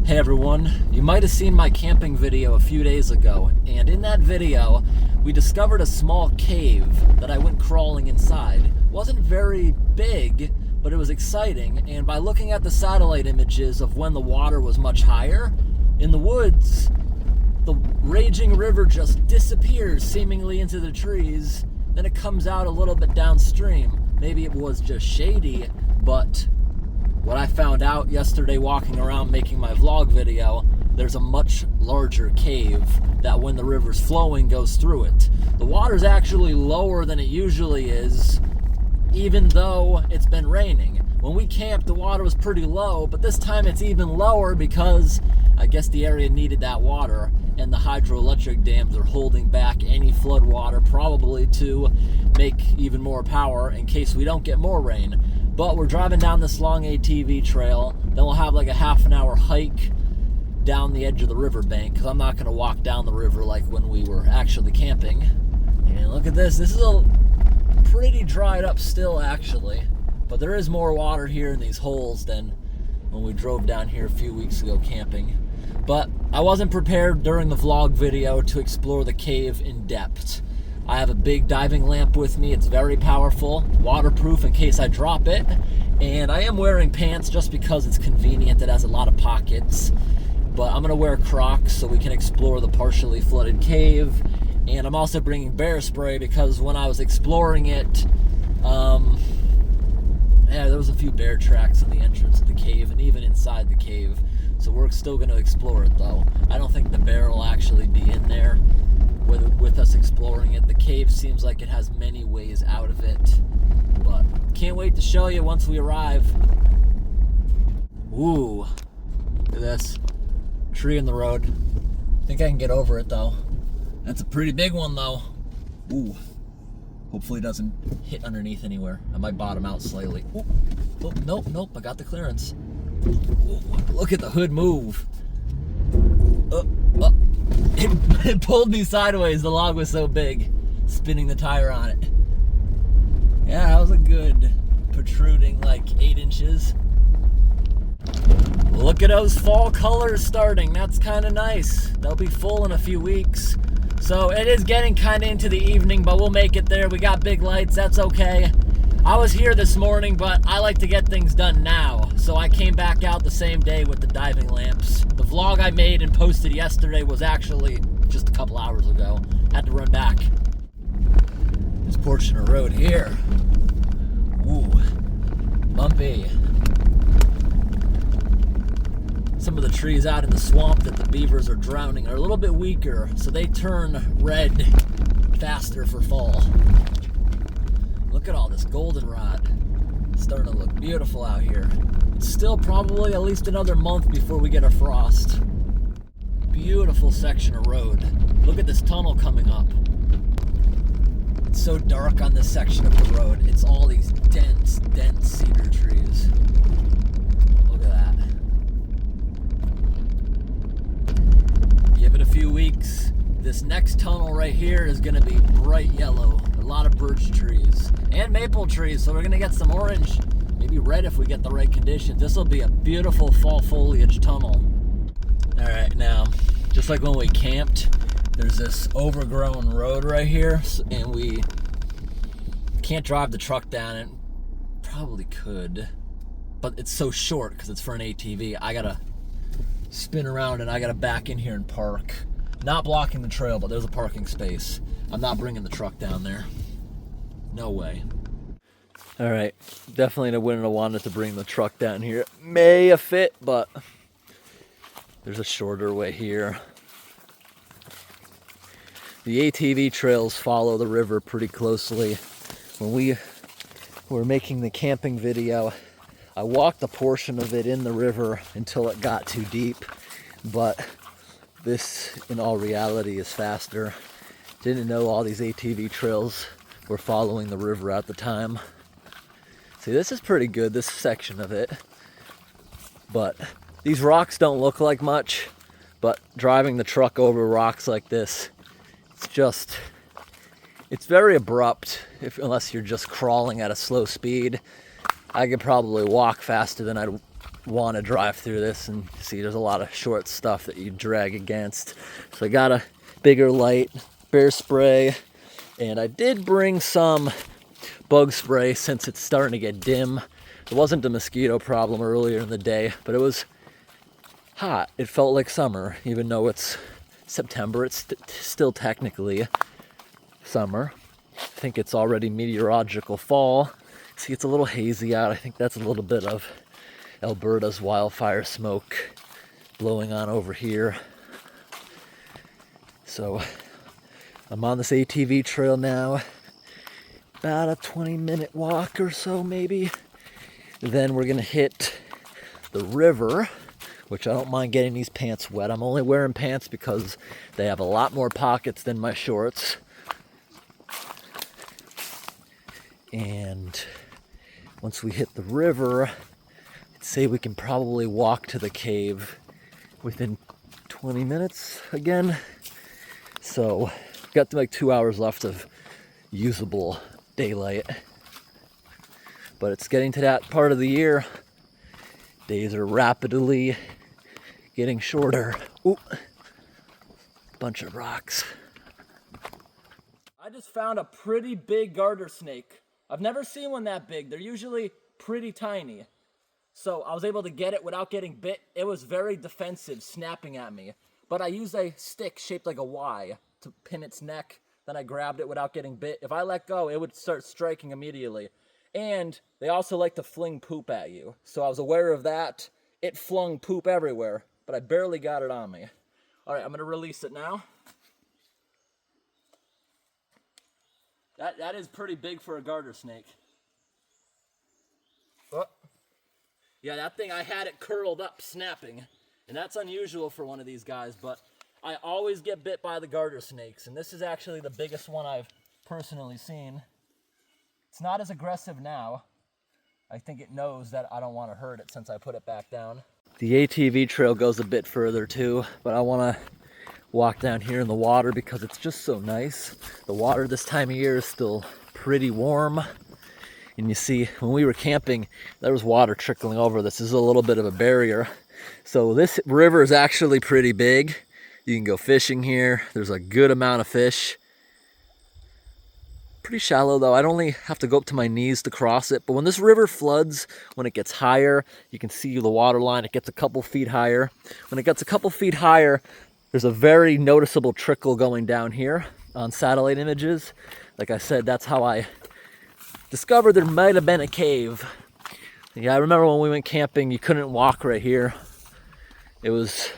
Hey everyone, you might have seen my camping video a few days ago, and in that video we discovered a small cave that I went crawling inside. It wasn't very big, but it was exciting, and by looking at the satellite images of when the water was much higher in the woods, the raging river just disappears seemingly into the trees. Then it comes out a little bit downstream. Maybe it was just shady, but what I found out yesterday walking around making my vlog video, there's a much larger cave that when the river's flowing goes through it. The water's actually lower than it usually is, even though it's been raining. When we camped, the water was pretty low, but this time it's even lower because I guess the area needed that water, and the hydroelectric dams are holding back any flood water, probably to make even more power in case we don't get more rain. But we're driving down this long ATV trail, then we'll have like a half an hour hike down the edge of the riverbank, because I'm not going to walk down the river like when we were actually camping. And look at this. This is a pretty dried up still, actually, but there is more water here in these holes than when we drove down here a few weeks ago camping. But I wasn't prepared during the vlog video to explore the cave in depth. I have a big diving lamp with me. It's very powerful, waterproof in case I drop it, and I am wearing pants just because it's convenient. It has a lot of pockets, but I'm gonna wear Crocs so we can explore the partially flooded cave. And I'm also bringing bear spray because when I was exploring it, there was a few bear tracks in the entrance of the cave and even inside the cave. So we're still going to explore it though. I don't think the bear will actually be in there with us exploring it. The cave seems like it has many ways out of it, but can't wait to show you once we arrive. Ooh, look at this tree in the road. I think I can get over it though. That's a pretty big one though. Ooh, hopefully it doesn't hit underneath anywhere. I might bottom out slightly. Ooh. Oh, nope, I got the clearance. Ooh, look at the hood move. It pulled me sideways. The log was so big, spinning the tire on it. Yeah, that was a good protruding like 8 inches. Look at those fall colors starting. That's kind of nice. They'll be full in a few weeks. So it is getting kind of into the evening, but we'll make it there. We got big lights. That's okay. I was here this morning, but I like to get things done now. So I came back out the same day with the diving lamps. The vlog I made and posted yesterday was actually just a couple hours ago. Had to run back. This portion of road here. Ooh, bumpy. Some of the trees out in the swamp that the beavers are drowning are a little bit weaker, so they turn red faster for fall. Look at all this goldenrod. It's starting to look beautiful out here. It's still probably at least another month before we get a frost. Beautiful section of road. Look at this tunnel coming up. It's so dark on this section of the road. It's all these dense cedar trees. Look at that. Give it a few weeks. This next tunnel right here is gonna be bright yellow. A lot of birch trees and maple trees, so we're gonna get some orange, maybe red if we get the right conditions. This will be a beautiful fall foliage tunnel. All right, now, just like when we camped, there's this overgrown road right here, and we can't drive the truck down it. Probably could, but it's so short because it's for an ATV. I gotta spin around and I gotta back in here and park. Not blocking the trail, but there's a parking space. I'm not bringing the truck down there. No way. All right, definitely wouldn't have wanted to bring the truck down here. It may have fit, but there's a shorter way here. The ATV trails follow the river pretty closely. When we were making the camping video, I walked a portion of it in the river until it got too deep, but this, in all reality, is faster. Didn't know all these ATV trails were following the river at the time. See, this is pretty good, this section of it. But these rocks don't look like much, but driving the truck over rocks like this, it's very abrupt, unless you're just crawling at a slow speed. I could probably walk faster than I'd want to drive through this and see there's a lot of short stuff that you drag against. So I got a bigger light, bear spray, and I did bring some bug spray since it's starting to get dim. It wasn't a mosquito problem earlier in the day, but it was hot. It felt like summer, even though it's September. It's still technically summer. I think it's already meteorological fall. See, it's a little hazy out. I think that's a little bit of Alberta's wildfire smoke blowing on over here. So I'm on this ATV trail now, about a 20-minute walk or so maybe. Then we're gonna hit the river, which I don't mind getting these pants wet. I'm only wearing pants because they have a lot more pockets than my shorts. And once we hit the river, I'd say we can probably walk to the cave within 20 minutes again. So got like 2 hours left of usable daylight. But it's getting to that part of the year. Days are rapidly getting shorter. Ooh, bunch of rocks. I just found a pretty big garter snake. I've never seen one that big. They're usually pretty tiny. So I was able to get it without getting bit. It was very defensive, snapping at me. But I used a stick shaped like a Y to pin its neck. Then I grabbed it without getting bit. If I let go, it would start striking immediately. And they also like to fling poop at you. So I was aware of that. It flung poop everywhere, but I barely got it on me. All right, I'm gonna release it now. That is pretty big for a garter snake. Oh. Yeah, that thing, I had it curled up, snapping. And that's unusual for one of these guys, but I always get bit by the garter snakes. And this is actually the biggest one I've personally seen. It's not as aggressive now. I think it knows that I don't want to hurt it since I put it back down. The ATV trail goes a bit further too, but I want to walk down here in the water because it's just so nice. The water this time of year is still pretty warm. And you see, when we were camping, there was water trickling over this. This is a little bit of a barrier. So this river is actually pretty big. You can go fishing here. There's a good amount of fish. Pretty shallow though. I'd only have to go up to my knees to cross it. But when this river floods, when it gets higher, you can see the water line. It gets a couple feet higher. When it gets a couple feet higher, there's a very noticeable trickle going down here on satellite images. Like I said, that's how I discovered there might have been a cave. Yeah, I remember when we went camping, you couldn't walk right here. It was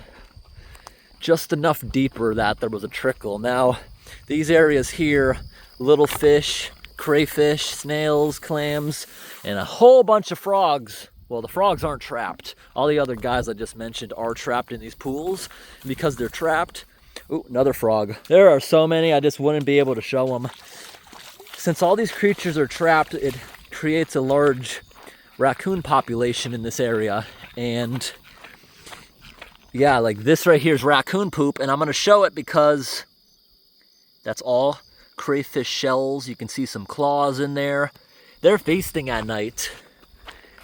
just enough deeper that there was a trickle. Now, these areas here, little fish, crayfish, snails, clams, and a whole bunch of frogs. Well, the frogs aren't trapped. All the other guys I just mentioned are trapped in these pools. And because they're trapped, ooh, another frog. There are so many, I just wouldn't be able to show them. Since all these creatures are trapped, it creates a large raccoon population in this area. And yeah, like this right here is raccoon poop, and I'm gonna show it because that's all crayfish shells. You can see some claws in there. They're feasting at night.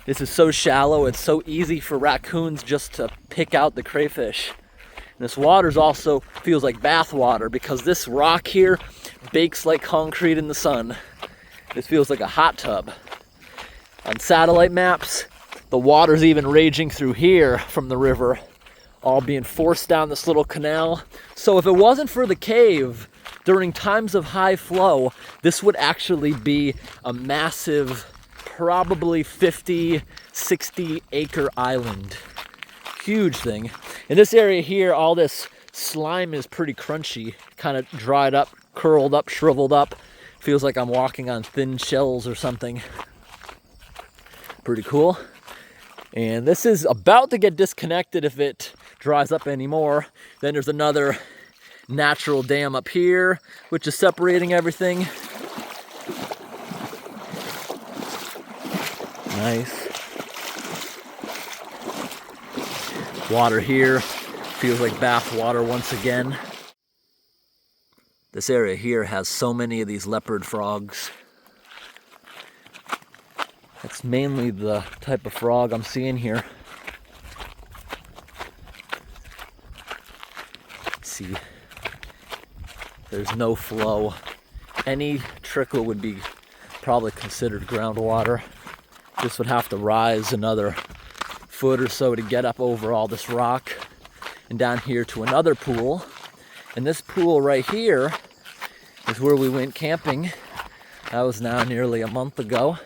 This is so shallow, it's so easy for raccoons just to pick out the crayfish. And this water's also feels like bath water because this rock here bakes like concrete in the sun. This feels like a hot tub. On satellite maps, the water's even raging through here from the river, all being forced down this little canal. So if it wasn't for the cave, during times of high flow, this would actually be a massive, probably 50, 60 acre island. Huge thing. In this area here, all this slime is pretty crunchy, kind of dried up, curled up, shriveled up. Feels like I'm walking on thin shells or something. Pretty cool. And this is about to get disconnected if it dries up anymore. Then there's another natural dam up here, which is separating everything. Nice. Water here feels like bath water once again. This area here has so many of these leopard frogs. That's mainly the type of frog I'm seeing here. see there's no flow. Any trickle would be probably considered groundwater. This would have to rise another foot or so to get up over all this rock and down here to another pool. And this pool right here is where we went camping. That was now nearly a month ago.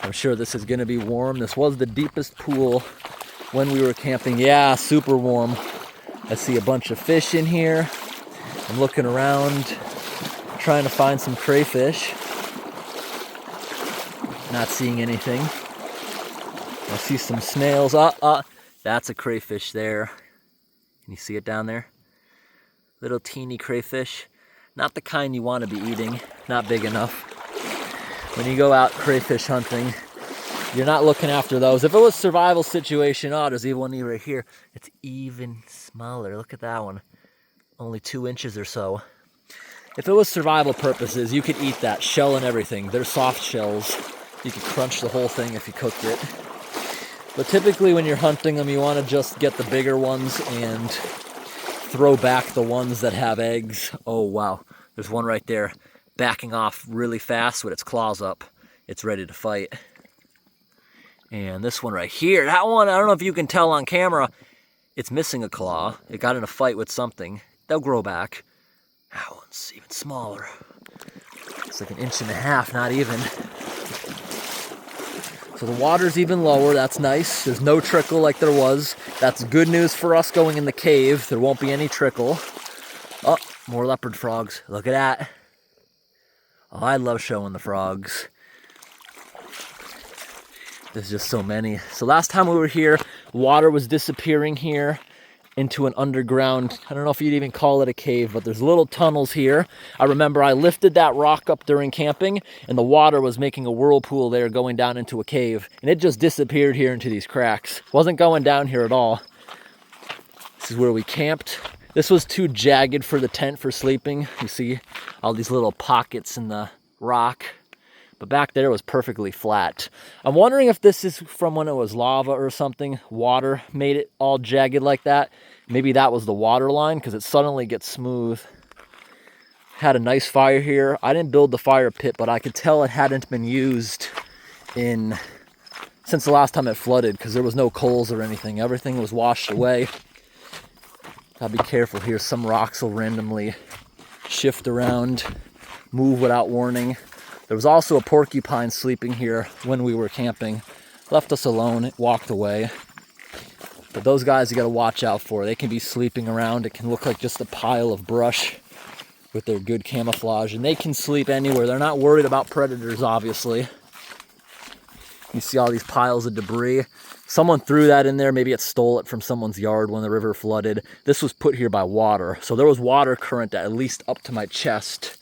I'm sure this is going to be warm. This was the deepest pool when we were camping. Yeah, super warm. I see a bunch of fish in here. I'm looking around, trying to find some crayfish. Not seeing anything. I see some snails. That's a crayfish there. Can you see it down there? Little teeny crayfish. Not the kind you want to be eating. Not big enough. When you go out crayfish hunting, you're not looking after those. If it was a survival situation, there's even one right here. It's even smaller. Look at that one. Only 2 inches or so. If it was survival purposes, you could eat that, shell and everything. They're soft shells. You could crunch the whole thing if you cooked it. But typically when you're hunting them, you want to just get the bigger ones and throw back the ones that have eggs. Oh wow, there's one right there backing off really fast with its claws up. It's ready to fight. And this one right here, that one, I don't know if you can tell on camera, it's missing a claw. It got in a fight with something. They'll grow back. That one's even smaller. It's like 1.5 inches, not even. So the water's even lower, that's nice. There's no trickle like there was. That's good news for us going in the cave. There won't be any trickle. Oh, more leopard frogs. Look at that. Oh, I love showing the frogs. There's just so many. So last time we were here, water was disappearing here into an underground, I don't know if you'd even call it a cave, but there's little tunnels here. I remember I lifted that rock up during camping and the water was making a whirlpool there going down into a cave. And it just disappeared here into these cracks. Wasn't going down here at all. This is where we camped. This was too jagged for the tent for sleeping. You see all these little pockets in the rock. But back there was perfectly flat. I'm wondering if this is from when it was lava or something. Water made it all jagged like that. Maybe that was the water line because it suddenly gets smooth. Had a nice fire here. I didn't build the fire pit, but I could tell it hadn't been used since the last time it flooded because there was no coals or anything. Everything was washed away. Gotta be careful here. Some rocks will randomly shift around, move without warning. There was also a porcupine sleeping here when we were camping. Left us alone, it walked away. But those guys you gotta watch out for. They can be sleeping around. It can look like just a pile of brush with their good camouflage. And they can sleep anywhere. They're not worried about predators, obviously. You see all these piles of debris. Someone threw that in there. Maybe it stole it from someone's yard when the river flooded. This was put here by water. So there was water current at least up to my chest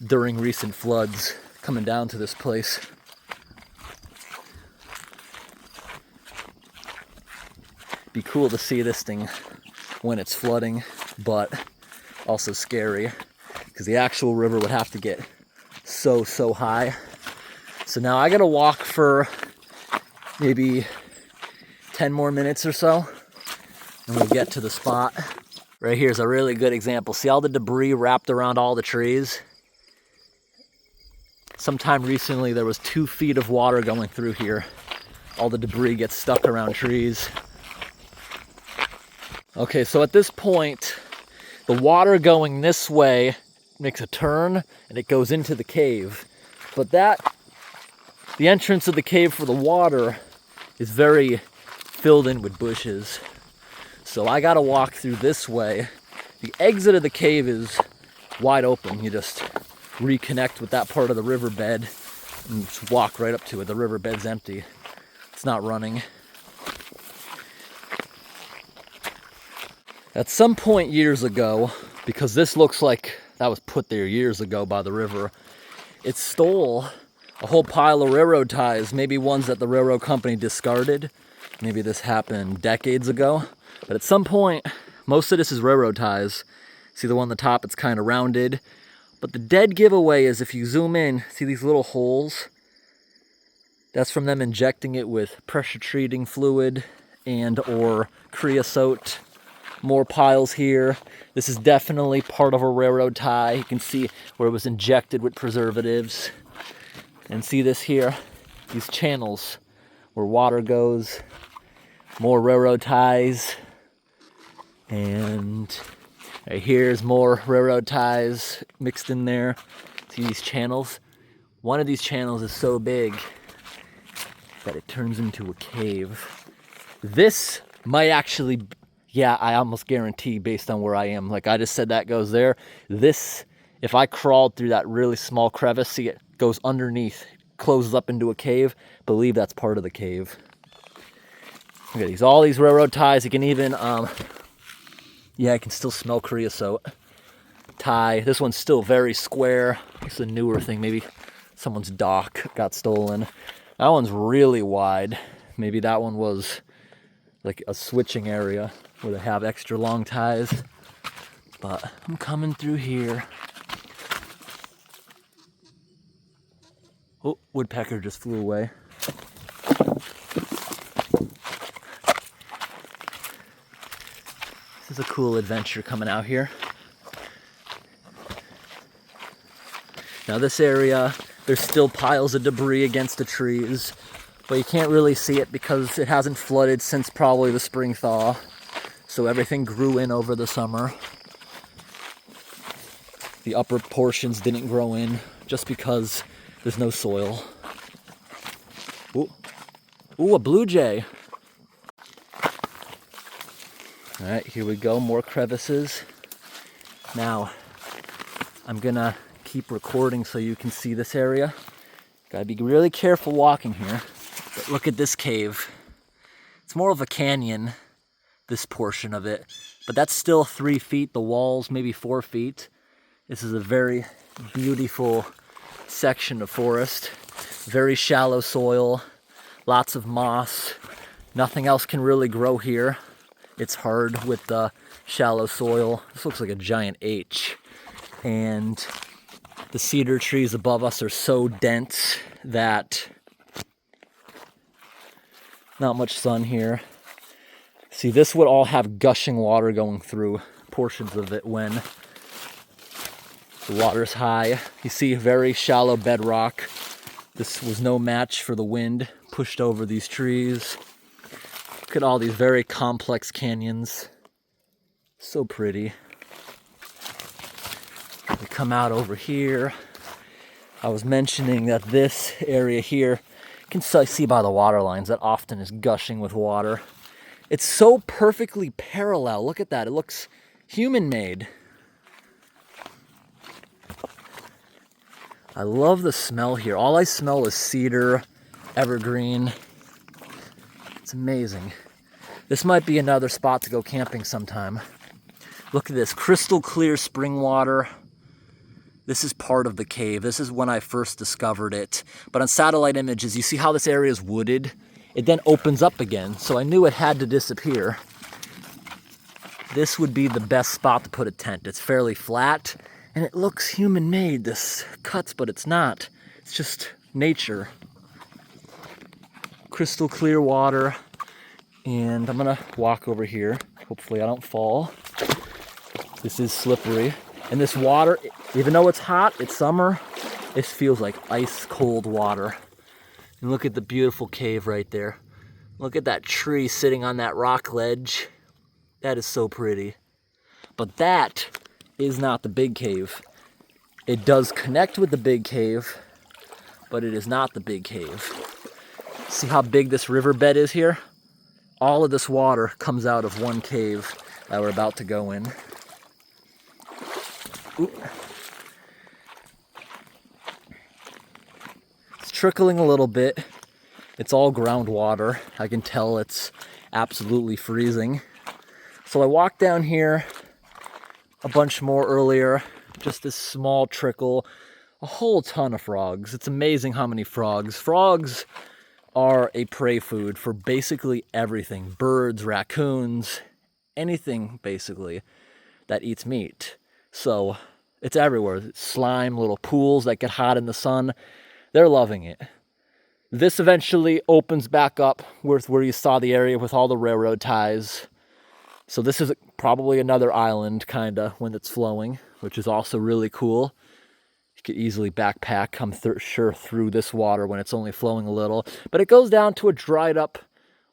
during recent floods coming down to this place. Be cool to see this thing when it's flooding, but also scary because the actual river would have to get so high. So now I gotta walk for maybe 10 more minutes or so and we'll get to the spot. Right here's a really good example. See all the debris wrapped around all the trees? Sometime recently there was 2 feet of water going through here. All the debris gets stuck around trees. Okay, so at this point, the water going this way makes a turn and it goes into the cave. But the entrance of the cave for the water is very filled in with bushes. So I gotta walk through this way. The exit of the cave is wide open. You just reconnect with that part of the riverbed and just walk right up to it. The riverbed's empty. It's not running. At some point years ago, because this looks like that was put there years ago by the river, it stole a whole pile of railroad ties, maybe ones that the railroad company discarded. Maybe this happened decades ago. But at some point, most of this is railroad ties. See the one on the top, it's kind of rounded. But the dead giveaway is if you zoom in, see these little holes? That's from them injecting it with pressure treating fluid and or creosote More piles here. This is definitely part of a railroad tie. You can see where it was injected with preservatives. And see this here? These channels where water goes. More railroad ties. And right here's more railroad ties mixed in there. See these channels? One of these channels is so big that it turns into a cave. This might actually, yeah, I almost guarantee based on where I am. Like I just said, that goes there. This, if I crawled through that really small crevice, see it goes underneath, closes up into a cave. Believe that's part of the cave. Look at these, all these railroad ties. You can even, yeah, I can still smell creosote. Tie. This one's still very square. It's a newer thing. Maybe someone's dock got stolen. That one's really wide. Maybe that one was like a switching area where they have extra long ties. But I'm coming through here. Oh, woodpecker just flew away. This is a cool adventure coming out here. Now this area, there's still piles of debris against the trees, but you can't really see it because it hasn't flooded since probably the spring thaw. So everything grew in over the summer. The upper portions didn't grow in just because there's no soil. Ooh, ooh, a blue jay. All right, here we go, more crevices. Now, I'm gonna keep recording so you can see this area. Gotta be really careful walking here. But look at this cave. It's more of a canyon, this portion of it, but that's still 3 feet. The walls, maybe 4 feet. This is a very beautiful section of forest. Very shallow soil, lots of moss. Nothing else can really grow here. It's hard with the shallow soil. This looks like a giant H. And the cedar trees above us are so dense that not much sun here. See, this would all have gushing water going through portions of it when the water's high. You see very shallow bedrock. This was no match for the wind, pushed over these trees. Look at all these very complex canyons. So pretty. We come out over here. I was mentioning that this area here, you can see by the water lines that often is gushing with water. It's so perfectly parallel. Look at that. It looks human-made. I love the smell here. All I smell is cedar, evergreen. It's amazing. This might be another spot to go camping sometime. Look at this, crystal clear spring water. This is part of the cave. This is when I first discovered it. But on satellite images, you see how this area is wooded? It then opens up again, so I knew it had to disappear. This would be the best spot to put a tent. It's fairly flat, and it looks human-made. This cuts, but it's not. It's just nature. Crystal clear water, and I'm gonna walk over here. Hopefully I don't fall. This is slippery. And this water, even though it's hot, it's summer, it feels like ice cold water. And look at the beautiful cave right there. Look at that tree sitting on that rock ledge. That is so pretty. But that is not the big cave. It does connect with the big cave, but it is not the big cave. See how big this riverbed is here? All of this water comes out of one cave that we're about to go in. Ooh. It's trickling a little bit. It's all groundwater. I can tell it's absolutely freezing. So I walked down here a bunch more earlier. Just this small trickle. A whole ton of frogs. It's amazing how many frogs. Frogs are a prey food for basically everything. Birds, raccoons, anything basically that eats meat. So it's everywhere. Slime, little pools that get hot in the sun. They're loving it. This eventually opens back up where you saw the area with all the railroad ties. So this is probably another island, kind of, when it's flowing, which is also really cool. You could easily backpack, I'm sure, through this water when it's only flowing a little. But it goes down to a dried up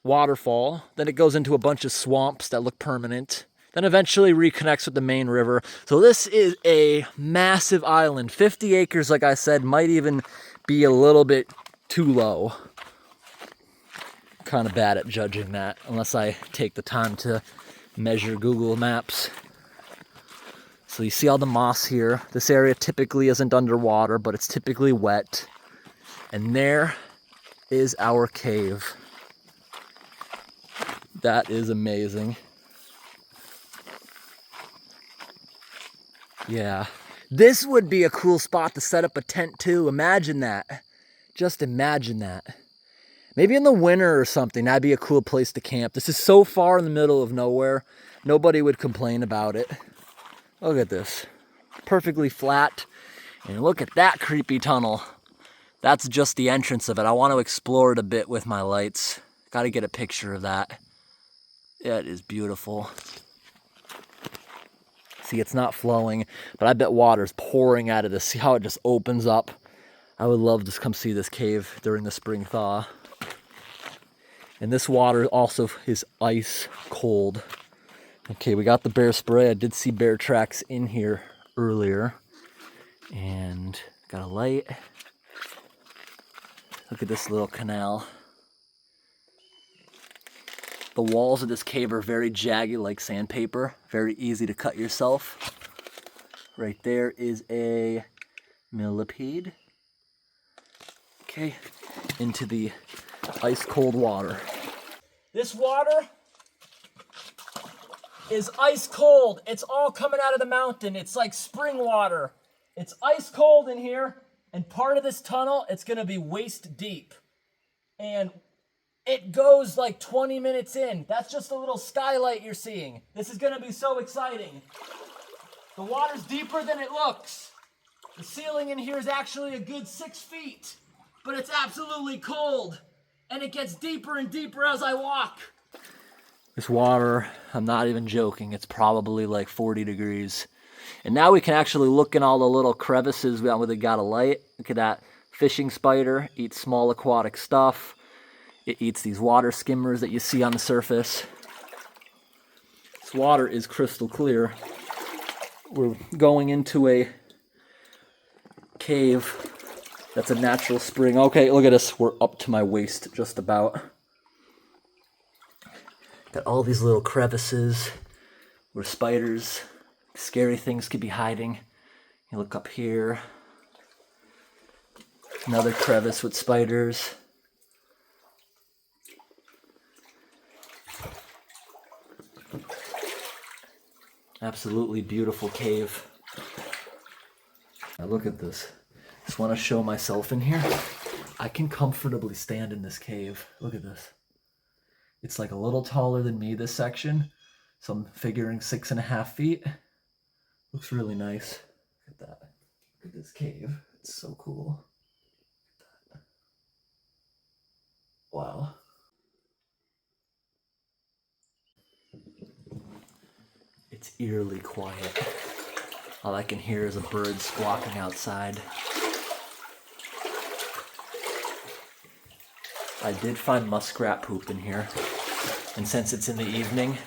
waterfall. Then it goes into a bunch of swamps that look permanent. Then eventually reconnects with the main river. So this is a massive island. 50 acres, like I said, might even be a little bit too low. Kind of bad at judging that, unless I take the time to measure Google Maps. So you see all the moss here. This area typically isn't underwater, but it's typically wet. And there is our cave. That is amazing. Yeah. This would be a cool spot to set up a tent too. Imagine that. Just imagine that. Maybe in the winter or something, that'd be a cool place to camp. This is so far in the middle of nowhere, nobody would complain about it. Look at this. Perfectly flat. And look at that creepy tunnel. That's just the entrance of it. I want to explore it a bit with my lights. Got to get a picture of that. It is beautiful. See, it's not flowing, but I bet water's pouring out of this. See how it just opens up? I would love to come see this cave during the spring thaw. And this water also is ice cold. Okay, we got the bear spray. I did see bear tracks in here earlier. And got a light. Look at this little canal. The walls of this cave are very jagged like sandpaper. Very easy to cut yourself. Right there is a millipede. Okay, into the ice cold water. This water is ice cold. It's all coming out of the mountain. It's like spring water. It's ice cold in here, and part of this tunnel, it's gonna be waist deep. And it goes like 20 minutes in. That's just a little skylight you're seeing. This is gonna be so exciting. The water's deeper than it looks. The ceiling in here is actually a good 6 feet, but it's absolutely cold. And it gets deeper and deeper as I walk. This water, I'm not even joking, it's probably like 40 degrees. And now we can actually look in all the little crevices where they got a light. Look at that fishing spider, eats small aquatic stuff. It eats these water skimmers that you see on the surface. This water is crystal clear. We're going into a cave that's a natural spring. Okay, look at us. We're up to my waist just about. Got all these little crevices where spiders, scary things could be hiding. You look up here. Another crevice with spiders. Absolutely beautiful cave. Now look at this. Just want to show myself in here. I can comfortably stand in this cave. Look at this. It's like a little taller than me, this section. So I'm figuring 6.5 feet. Looks really nice. Look at that. Look at this cave. It's so cool. Wow. It's eerily quiet. All I can hear is a bird squawking outside. I did find muskrat poop in here, and since it's in the evening,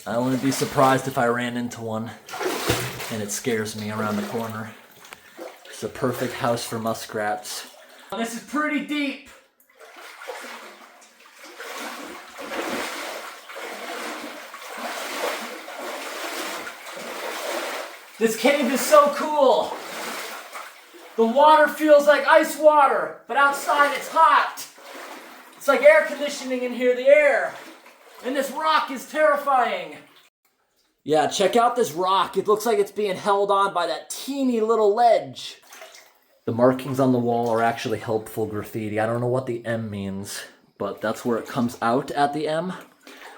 I wouldn't be surprised if I ran into one, and it scares me around the corner. It's a perfect house for muskrats. This is pretty deep. This cave is so cool. The water feels like ice water, but outside it's hot. It's like air conditioning in here, the air. And this rock is terrifying. Yeah, check out this rock. It looks like it's being held on by that teeny little ledge. The markings on the wall are actually helpful graffiti. I don't know what the M means, but that's where it comes out at the M.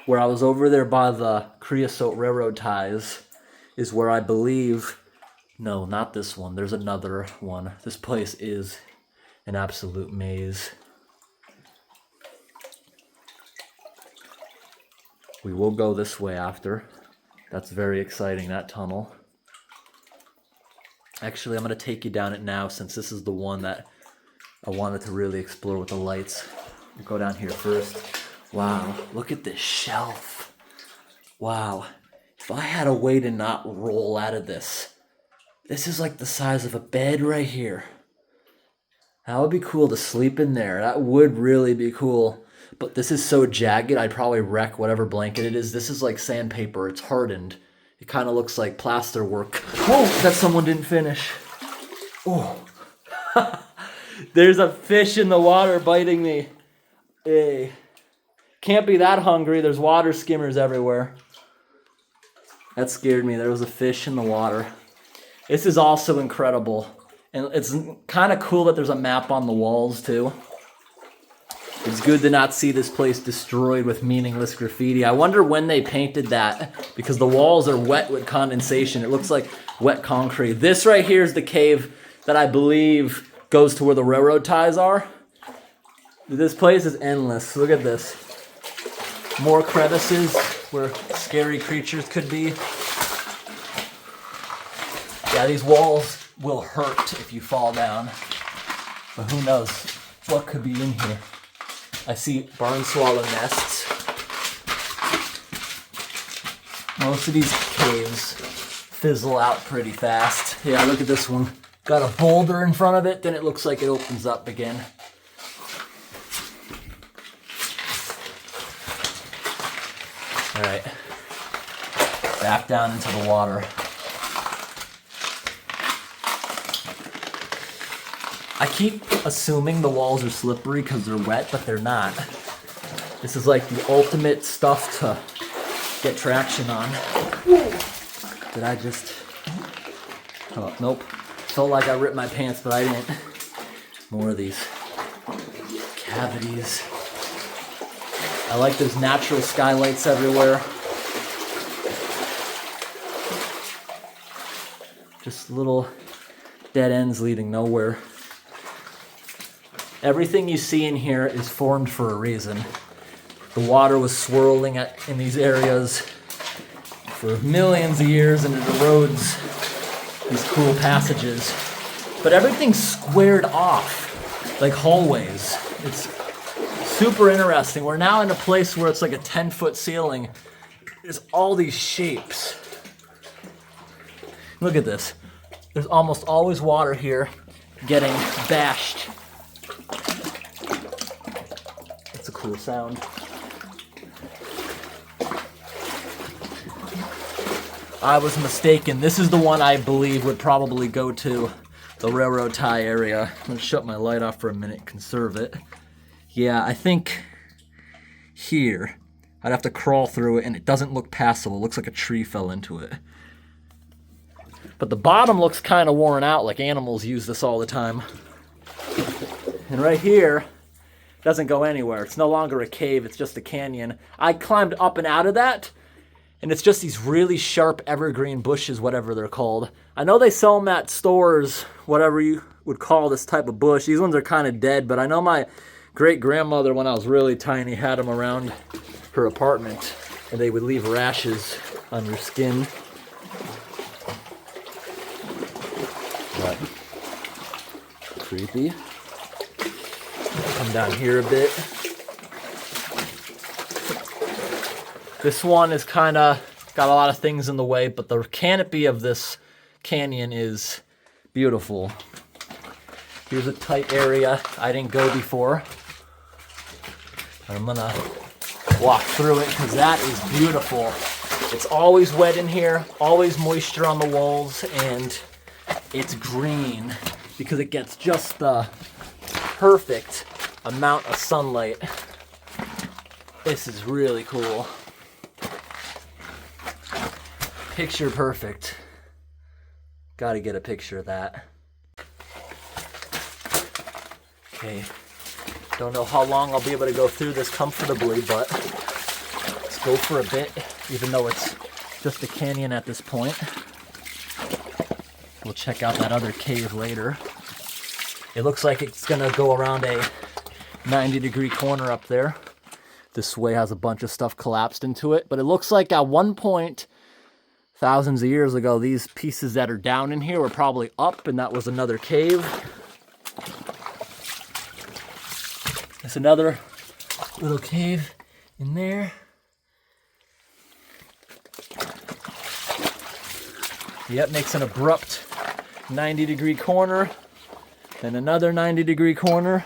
Where I was over there by the creosote railroad ties is where I believe... No, not this one. There's another one. This place is an absolute maze. We will go this way after. That's very exciting, that tunnel. Actually, I'm going to take you down it now since this is the one that I wanted to really explore with the lights. We'll go down here first. Wow, look at this shelf. Wow. If I had a way to not roll out of this, this is like the size of a bed right here. That would be cool to sleep in there. That would really be cool. But this is so jagged, I'd probably wreck whatever blanket it is. This is like sandpaper. It's hardened. It kind of looks like plaster work. Whoa, that someone didn't finish. Oh. There's a fish in the water biting me. Hey. Can't be that hungry. There's water skimmers everywhere. That scared me. There was a fish in the water. This is also incredible. And it's kind of cool that there's a map on the walls too. It's good to not see this place destroyed with meaningless graffiti. I wonder when they painted that, because the walls are wet with condensation. It looks like wet concrete. This right here is the cave that I believe goes to where the railroad ties are. This place is endless. Look at this. More crevices where scary creatures could be. Yeah, these walls will hurt if you fall down. But who knows what could be in here. I see barn swallow nests. Most of these caves fizzle out pretty fast. Yeah, look at this one. Got a boulder in front of it, then it looks like it opens up again. All right, back down into the water. I keep assuming the walls are slippery because they're wet, but they're not. This is like the ultimate stuff to get traction on. Did I just... Oh, nope. Felt like I ripped my pants, but I didn't. More of these cavities. I like there's natural skylights everywhere. Just little dead ends leading nowhere. Everything you see in here is formed for a reason. The water was swirling in these areas for millions of years, and it erodes these cool passages. But everything's squared off, like hallways. It's super interesting. We're now in a place where it's like a 10-foot ceiling. There's all these shapes. Look at this. There's almost always water here getting bashed. That's a cool sound. I was mistaken. This is the one I believe would probably go to the railroad tie area. I'm gonna shut my light off for a minute, conserve it. Yeah, I think here I'd have to crawl through it, and it doesn't look passable. It looks like a tree fell into it. But the bottom looks kind of worn out, like animals use this all the time. And right here doesn't go anywhere. It's no longer a cave, it's just a canyon. I climbed up and out of that, and it's just these really sharp evergreen bushes, whatever they're called. I know they sell them at stores, whatever you would call this type of bush. These ones are kind of dead, but I know my great-grandmother, when I was really tiny, had them around her apartment, and they would leave rashes on your skin. But creepy. Come down here a bit. This one is kind of got a lot of things in the way, but the canopy of this canyon is beautiful. Here's a tight area I didn't go before. I'm gonna walk through it because that is beautiful. It's always wet in here, always moisture on the walls, and it's green because it gets just the perfect amount of sunlight. This is really cool. Picture perfect. Gotta get a picture of that. Okay. Don't know how long I'll be able to go through this comfortably, but let's go for a bit, even though it's just a canyon at this point. We'll check out that other cave later. It looks like it's gonna go around a 90-degree corner up there. This way has a bunch of stuff collapsed into it, but it looks like at one point, thousands of years ago, these pieces that are down in here were probably up, and that was another cave. There's another little cave in there. Yep, makes an abrupt 90-degree corner. Then another 90-degree corner.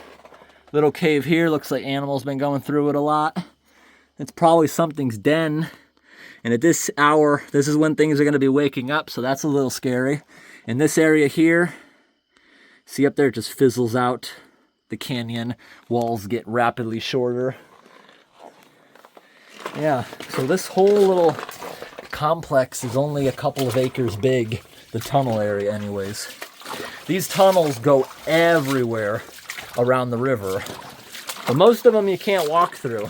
Little cave here, looks like animals been going through it a lot. It's probably something's den. And at this hour, this is when things are gonna be waking up, so that's a little scary. In this area here, see up there, it just fizzles out. The canyon walls get rapidly shorter. Yeah, so this whole little complex is only a couple of acres big, the tunnel area anyways. These tunnels go everywhere around the river, but most of them you can't walk through.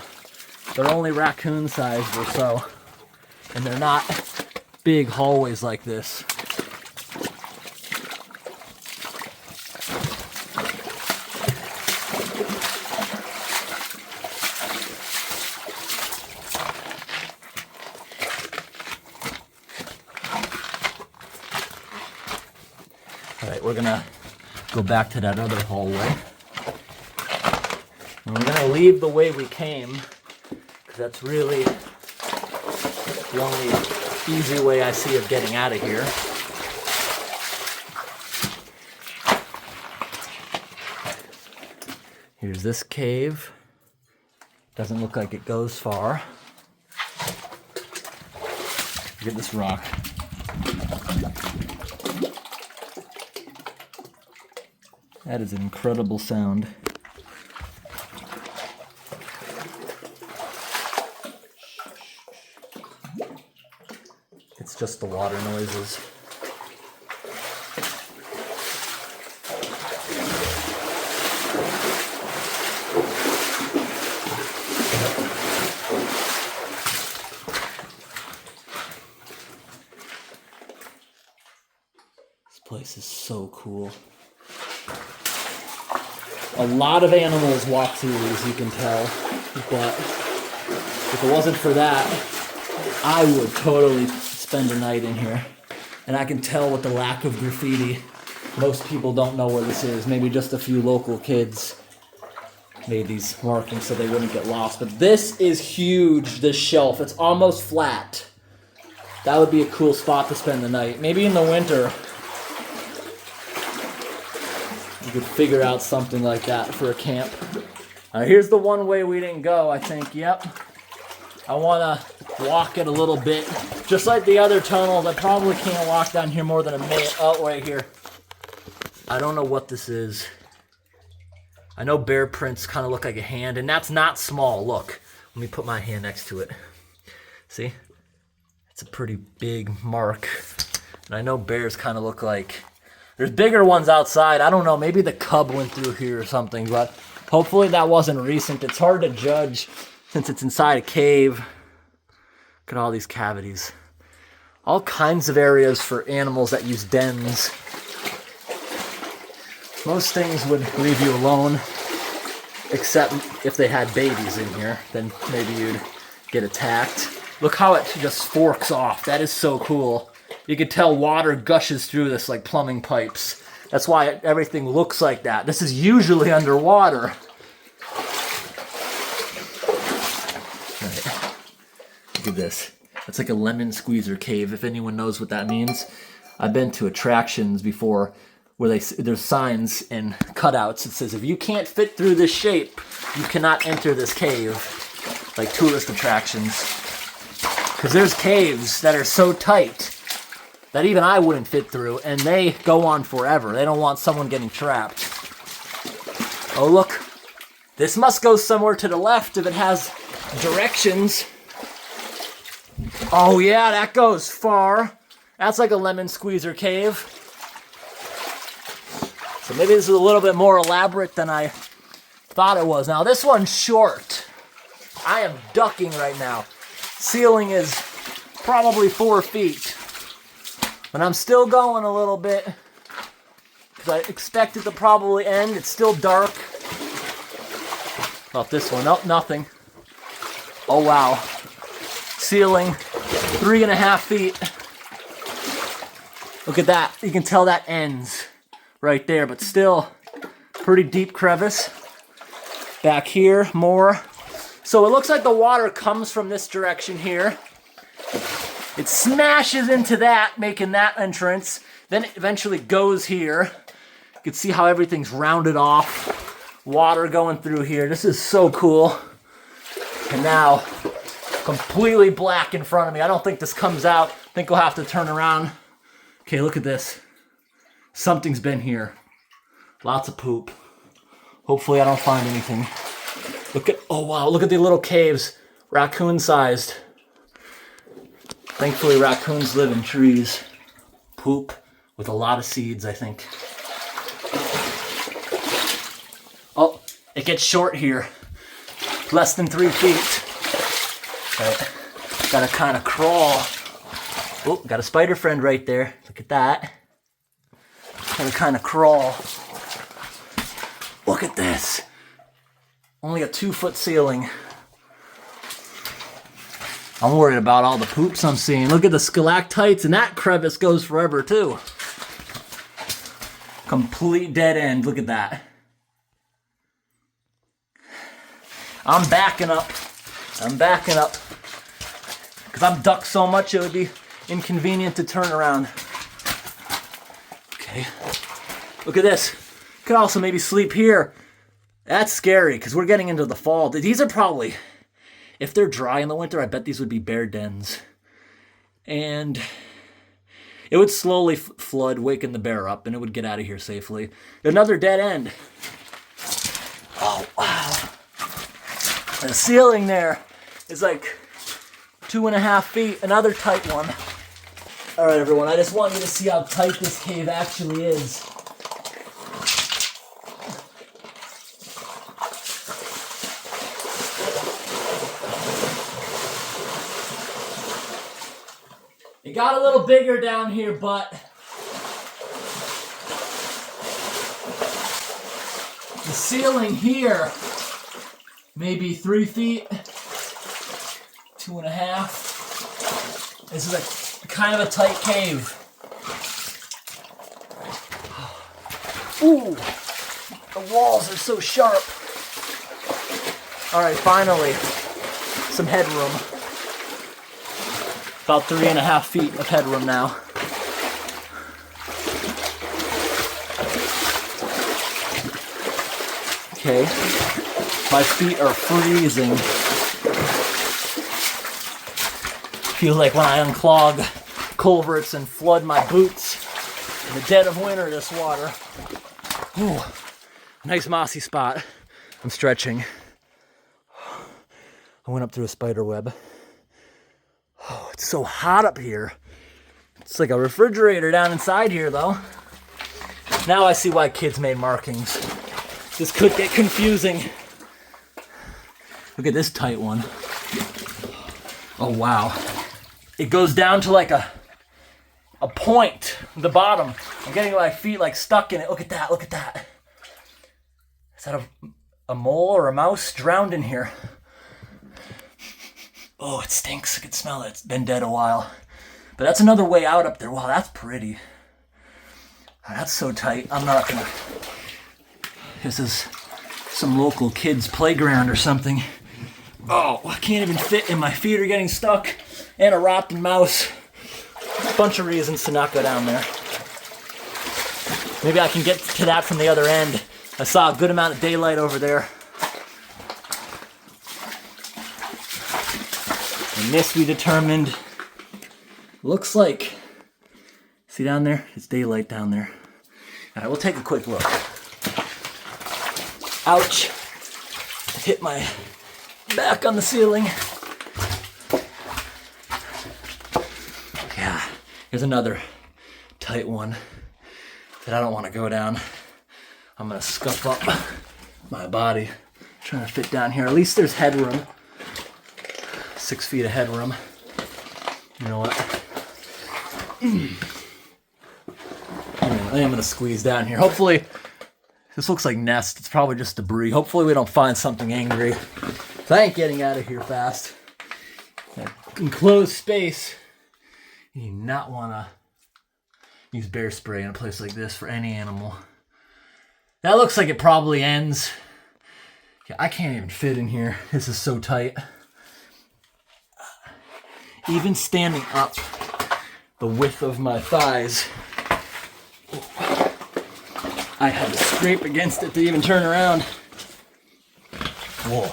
They're only raccoon sized or so, and they're not big hallways like this. All right, we're gonna go back to that other hallway. And we're gonna leave the way we came, because that's really the only easy way I see of getting out of here. Here's this cave. Doesn't look like it goes far. Look at this rock. That is an incredible sound. It's just the water noises. This place is so cool. A lot of animals walk through these, you can tell, but if it wasn't for that, I would totally spend a night in here. And I can tell with the lack of graffiti, most people don't know where this is. Maybe just a few local kids made these markings so they wouldn't get lost. But this is huge, this shelf. It's almost flat. That would be a cool spot to spend the night. Maybe in the winter, you could figure out something like that for a camp. Here's the one way we didn't go, I think. Yep. I want to walk it a little bit. Just like the other tunnels, I probably can't walk down here more than a minute. Oh, right here. I don't know what this is. I know bear prints kind of look like a hand, and that's not small. Look, let me put my hand next to it. See? It's a pretty big mark. And I know bears kind of look like... There's bigger ones outside. I don't know. Maybe the cub went through here or something, but hopefully that wasn't recent. It's hard to judge since it's inside a cave. Look at all these cavities. All kinds of areas for animals that use dens. Most things would leave you alone, except if they had babies in here. Then maybe you'd get attacked. Look how it just forks off. That is so cool. You can tell water gushes through this like plumbing pipes. That's why everything looks like that. This is usually underwater. Right. Look at this. It's like a lemon squeezer cave, if anyone knows what that means. I've been to attractions before where there's signs and cutouts. It says, if you can't fit through this shape, you cannot enter this cave. Like tourist attractions. Because there's caves that are so tight that even I wouldn't fit through, and they go on forever. They don't want someone getting trapped. Oh, look. This must go somewhere to the left if it has directions. Oh, yeah, that goes far. That's like a lemon squeezer cave. So maybe this is a little bit more elaborate than I thought it was. Now, this one's short. I am ducking right now. Ceiling is probably 4 feet. But I'm still going a little bit because I expect it to probably end. It's still dark. About this one, nope, nothing. Oh wow. Ceiling, 3.5 feet. Look at that. You can tell that ends right there, but still pretty deep crevice. Back here, more. So it looks like the water comes from this direction here. It smashes into that, making that entrance. Then it eventually goes here. You can see how everything's rounded off. Water going through here. This is so cool. And now, completely black in front of me. I don't think this comes out. I think we'll have to turn around. Okay, look at this. Something's been here. Lots of poop. Hopefully I don't find anything. Look at, oh wow, look at the little caves. Raccoon-sized. Thankfully, raccoons live in trees. Poop with a lot of seeds, I think. Oh, it gets short here. Less than 3 feet. Right. Gotta kind of crawl. Oh, got a spider friend right there. Look at that. Gotta kind of crawl. Look at this. Only a 2-foot ceiling. I'm worried about all the poops I'm seeing. Look at the stalactites, and that crevice goes forever too. Complete dead end. Look at that. I'm backing up. I'm backing up. Because I'm ducked so much it would be inconvenient to turn around. Okay. Look at this. Could also maybe sleep here. That's scary because we're getting into the fall. These are probably, if they're dry in the winter, I bet these would be bear dens. And it would slowly flood, waking the bear up, and it would get out of here safely. Another dead end. Oh, wow. The ceiling there is like 2.5 feet. Another tight one. All right, everyone, I just want you to see how tight this cave actually is. It got a little bigger down here, but the ceiling here, maybe 3 feet, 2.5. This is a kind of a tight cave. Ooh, the walls are so sharp. All right, finally, some headroom. About 3.5 feet of headroom now. Okay, my feet are freezing. Feels like when I unclog culverts and flood my boots in the dead of winter, this water. Ooh, nice mossy spot. I'm stretching. I went up through a spider web. Oh, it's so hot up here. It's like a refrigerator down inside here, though. Now I see why kids made markings. This could get confusing. Look at this tight one. Oh, wow. It goes down to like a point at the bottom. I'm getting my feet like stuck in it. Look at that, look at that. Is that a mole or a mouse drowned in here? Oh, it stinks. I can smell it. It's been dead a while. But that's another way out up there. Wow, that's pretty. That's so tight. I'm not gonna... This is some local kid's playground or something. Oh, I can't even fit in. My feet are getting stuck. And a rotten mouse. A bunch of reasons to not go down there. Maybe I can get to that from the other end. I saw a good amount of daylight over there. And this we determined looks like, see down there? It's daylight down there. All right, we'll take a quick look. Ouch. Hit my back on the ceiling. Yeah, here's another tight one that I don't want to go down. I'm gonna scuff up my body, trying to fit down here. At least there's headroom. 6 feet of headroom. You know what? I am gonna squeeze down here. Hopefully, this looks like nest. It's probably just debris. Hopefully we don't find something angry. So I ain't getting out of here fast. Enclosed space. You do not want to use bear spray in a place like this for any animal. That looks like it probably ends. Yeah, I can't even fit in here. This is so tight. Even standing up, the width of my thighs, I had to scrape against it to even turn around. Whoa.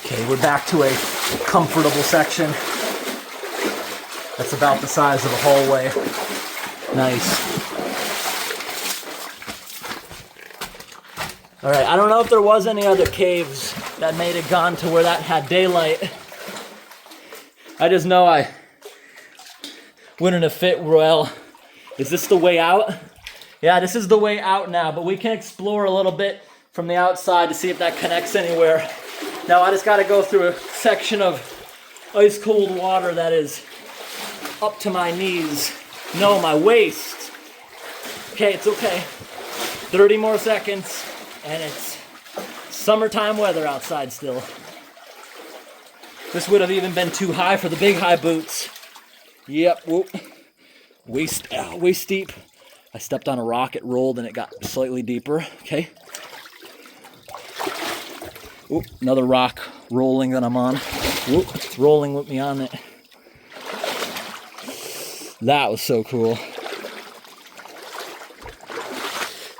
Okay, we're back to a comfortable section. That's about the size of a hallway. Nice. All right, I don't know if there was any other caves that made it gone to where that had daylight. I just know I wouldn't have fit well. Is this the way out? Yeah, this is the way out now, but we can explore a little bit from the outside to see if that connects anywhere. Now I just gotta go through a section of ice cold water that is up to my knees. No, my waist. Okay, it's okay. 30 more seconds. And it's summertime weather outside still. This would have even been too high for the big high boots. Yep, whoop. Waist deep. I stepped on a rock, it rolled, and it got slightly deeper. Okay. Oop, another rock rolling that I'm on. Whoop, rolling with me on it. That was so cool.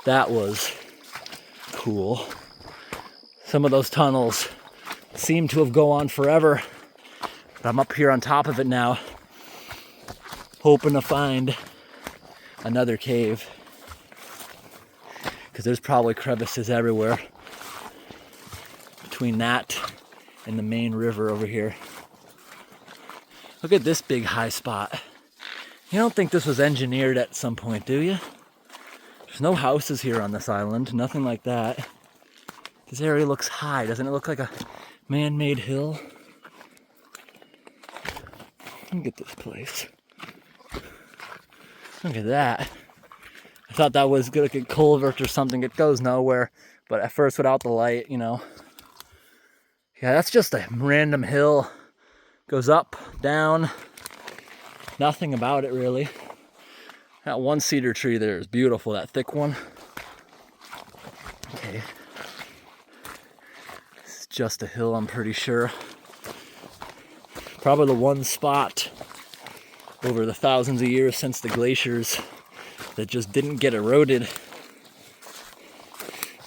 That was cool. Some of those tunnels seem to have gone on forever, but I'm up here on top of it now, hoping to find another cave, because there's probably crevices everywhere between that and the main river over here. Look at this big high spot. You don't think this was engineered at some point, do you? There's no houses here on this island, nothing like that. This area looks high. Doesn't it look like a man-made hill? Look at this place. Look at that. I thought that was like a culvert or something. It goes nowhere, but at first without the light, you know. Yeah, that's just a random hill. Goes up, down. Nothing about it really. That one cedar tree there is beautiful, that thick one. Okay. It's just a hill, I'm pretty sure. Probably the one spot over the thousands of years since the glaciers that just didn't get eroded.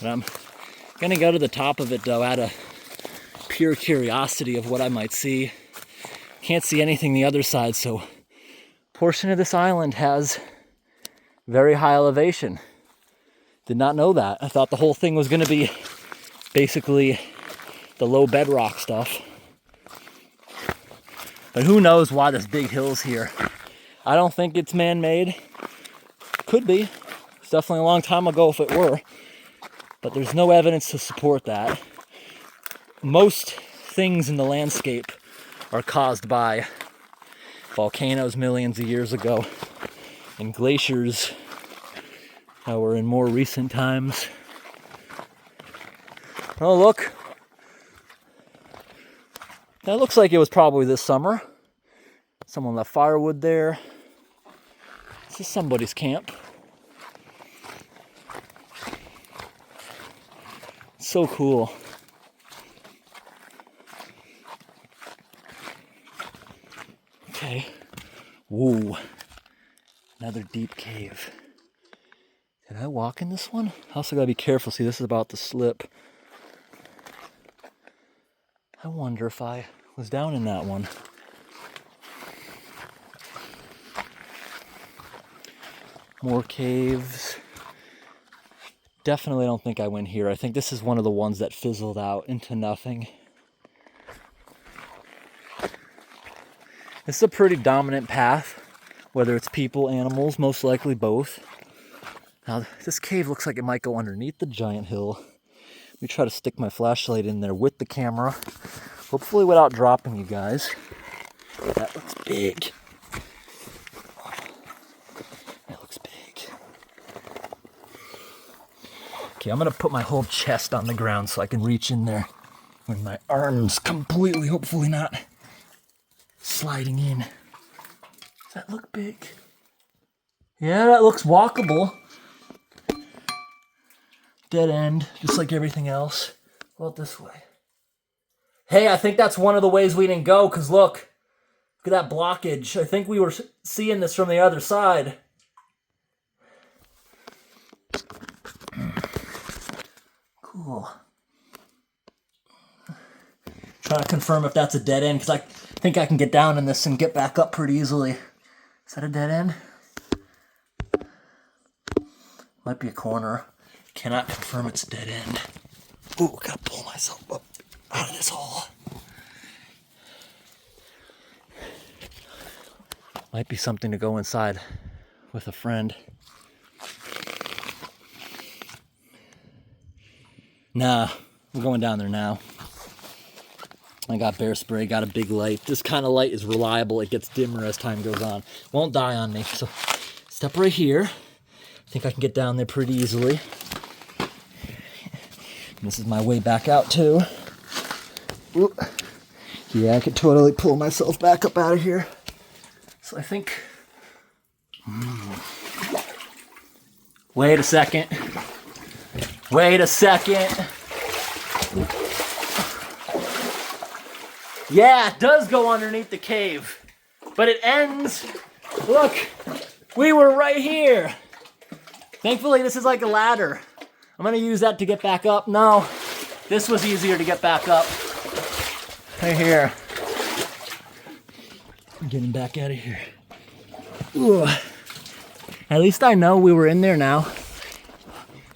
But I'm gonna go to the top of it though, out of pure curiosity of what I might see. Can't see anything the other side, so a portion of this island has very high elevation. Did not know that. I thought the whole thing was gonna be basically the low bedrock stuff. But who knows why this big hill's here. I don't think it's man-made. Could be. It's definitely a long time ago if it were. But there's no evidence to support that. Most things in the landscape are caused by volcanoes millions of years ago and glaciers that were in more recent times. Oh, look. That looks like it was probably this summer. Someone left firewood there. This is somebody's camp. So cool. Okay. Whoa. Another deep cave. Did I walk in this one? I also gotta be careful. See, this is about to slip. I wonder if I was down in that one. More caves. Definitely don't think I went here. I think this is one of the ones that fizzled out into nothing. This is a pretty dominant path, whether it's people, animals, most likely both. Now, this cave looks like it might go underneath the giant hill. Let me try to stick my flashlight in there with the camera, hopefully without dropping you guys. That looks big. That looks big. Okay, I'm gonna put my whole chest on the ground so I can reach in there with my arms completely, hopefully not sliding in. Does that look big? Yeah, that looks walkable. Dead end, just like everything else. Well, this way. Hey, I think that's one of the ways we didn't go, because look at that blockage. I think we were seeing this from the other side. Cool. Trying to confirm if that's a dead end, because I think I can get down in this and get back up pretty easily. Is that a dead end? Might be a corner. Cannot confirm it's a dead end. Ooh, gotta pull myself up out of this hole. Might be something to go inside with a friend. Nah, we're going down there now. I got bear spray, got a big light. This kind of light is reliable. It gets dimmer as time goes on. Won't die on me. So step right here. I think I can get down there pretty easily. This is my way back out too. Ooh. Yeah, I could totally pull myself back up out of here. So I think... Wait a second. Wait a second. Yeah, it does go underneath the cave. But it ends... Look, we were right here. Thankfully, this is like a ladder. I'm gonna use that to get back up. No, this was easier to get back up. Right here. I'm getting back out of here. Ooh. At least I know we were in there now.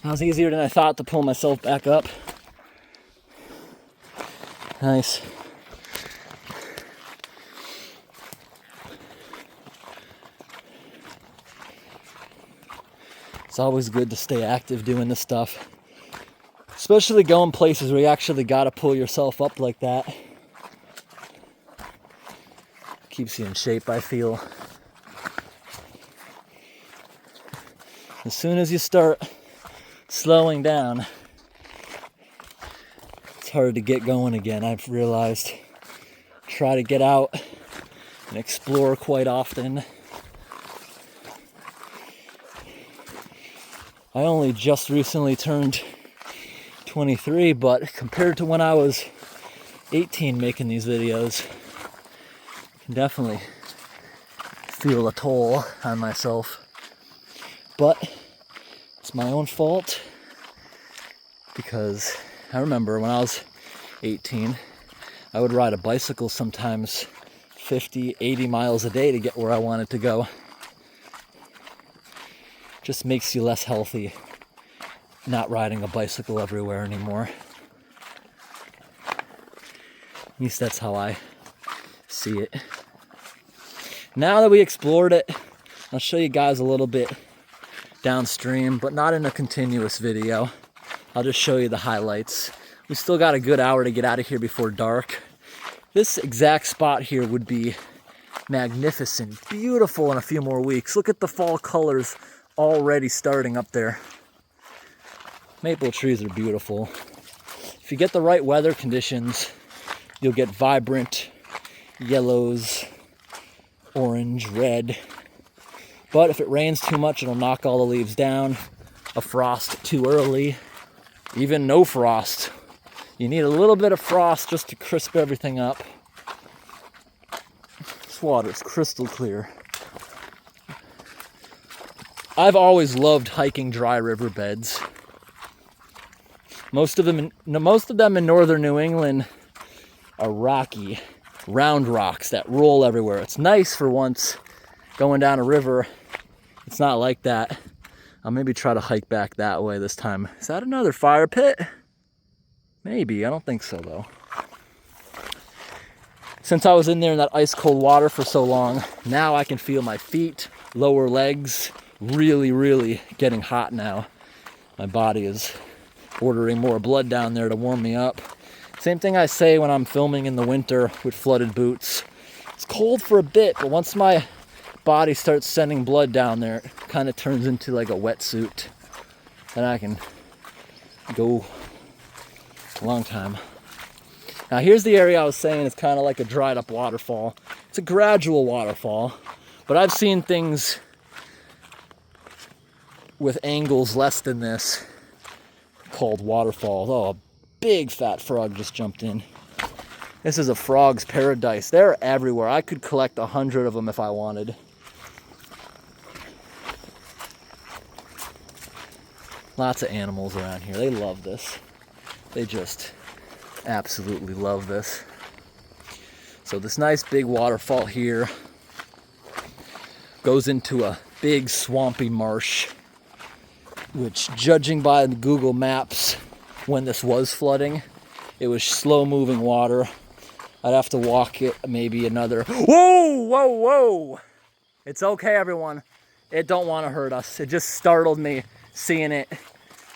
That was easier than I thought to pull myself back up. Nice. It's always good to stay active doing this stuff. Especially going places where you actually gotta pull yourself up like that. Keeps you in shape, I feel. As soon as you start slowing down, it's hard to get going again, I've realized. Try to get out and explore quite often. I only just recently turned 23, but compared to when I was 18 making these videos, I can definitely feel a toll on myself. But it's my own fault, because I remember when I was 18, I would ride a bicycle sometimes 50, 80 miles a day to get where I wanted to go. Just makes you less healthy not riding a bicycle everywhere anymore. At least that's how I see it. Now that we explored it, I'll show you guys a little bit downstream, but not in a continuous video. I'll just show you the highlights. We still got a good hour to get out of here before dark. This exact spot here would be magnificent, beautiful in a few more weeks. Look at the fall colors already starting up there. Maple trees are beautiful. If you get the right weather conditions, you'll get vibrant yellows, orange, red. But if it rains too much, it'll knock all the leaves down. A frost too early, even no frost. You need a little bit of frost just to crisp everything up. This water is crystal clear. I've always loved hiking dry riverbeds. Most of them in northern New England are rocky, round rocks that roll everywhere. It's nice for once going down a river. It's not like that. I'll maybe try to hike back that way this time. Is that another fire pit? Maybe, I don't think so though. Since I was in there in that ice cold water for so long, now I can feel my feet, lower legs, really getting hot now. My body is ordering more blood down there to warm me up. Same thing I say when I'm filming in the winter with flooded boots. It's cold for a bit, but once my body starts sending blood down there, it kind of turns into like a wetsuit. Then I can go a long time. Now here's the area I was saying is kind of like a dried up waterfall. It's a gradual waterfall, but I've seen things with angles less than this called waterfalls. Oh, a big fat frog just jumped in. This is a frog's paradise. They're everywhere. I could collect 100 of them if I wanted. Lots of animals around here. They love this. They just absolutely love this. So this nice big waterfall here goes into a big swampy marsh, which, judging by the Google Maps, when this was flooding, it was slow moving water. I'd have to walk it maybe another, whoa. It's okay, everyone. It don't want to hurt us. It just startled me seeing it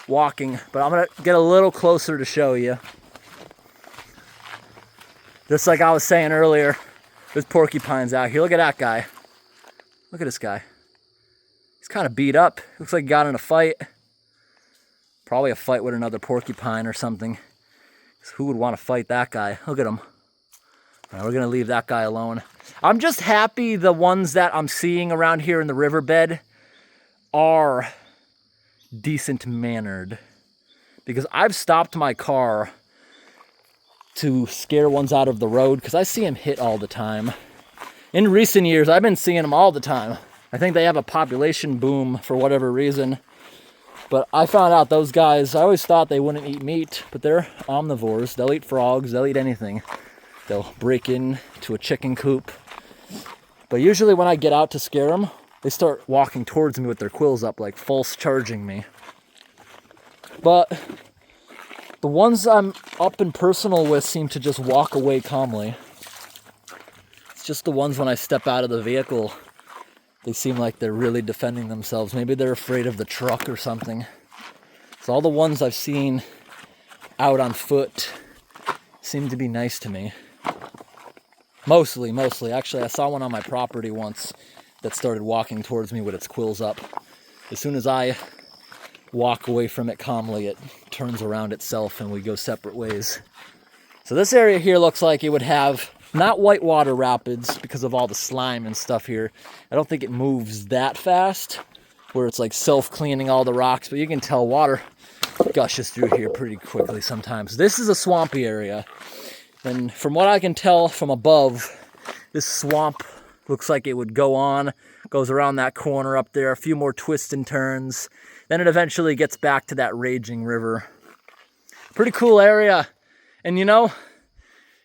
walking, but I'm gonna get a little closer to show you. Just like I was saying earlier, there's porcupines out here. Look at that guy. Look at this guy. He's kind of beat up. Looks like he got in a fight. Probably a fight with another porcupine or something. Who would want to fight that guy? Look at him. All right, we're gonna leave that guy alone. I'm just happy the ones that I'm seeing around here in the riverbed are decent mannered, because I've stopped my car to scare ones out of the road because I see them hit all the time. In recent years, I've been seeing them all the time. I think they have a population boom for whatever reason. But I found out those guys, I always thought they wouldn't eat meat, but they're omnivores. They'll eat frogs, they'll eat anything. They'll break into a chicken coop. But usually when I get out to scare them, they start walking towards me with their quills up, like false charging me. But the ones I'm up and personal with seem to just walk away calmly. It's just the ones when I step out of the vehicle, they seem like they're really defending themselves. Maybe they're afraid of the truck or something. So all the ones I've seen out on foot seem to be nice to me. Mostly. Actually, I saw one on my property once that started walking towards me with its quills up. As soon as I walk away from it calmly, it turns around itself and we go separate ways. So this area here looks like it would have not whitewater rapids because of all the slime and stuff here. I don't think it moves that fast where it's like self-cleaning all the rocks, but you can tell water gushes through here pretty quickly sometimes. This is a swampy area, and from what I can tell from above, this swamp looks like it would go on, goes around that corner up there, a few more twists and turns, then it eventually gets back to that raging river. Pretty cool area. And you know,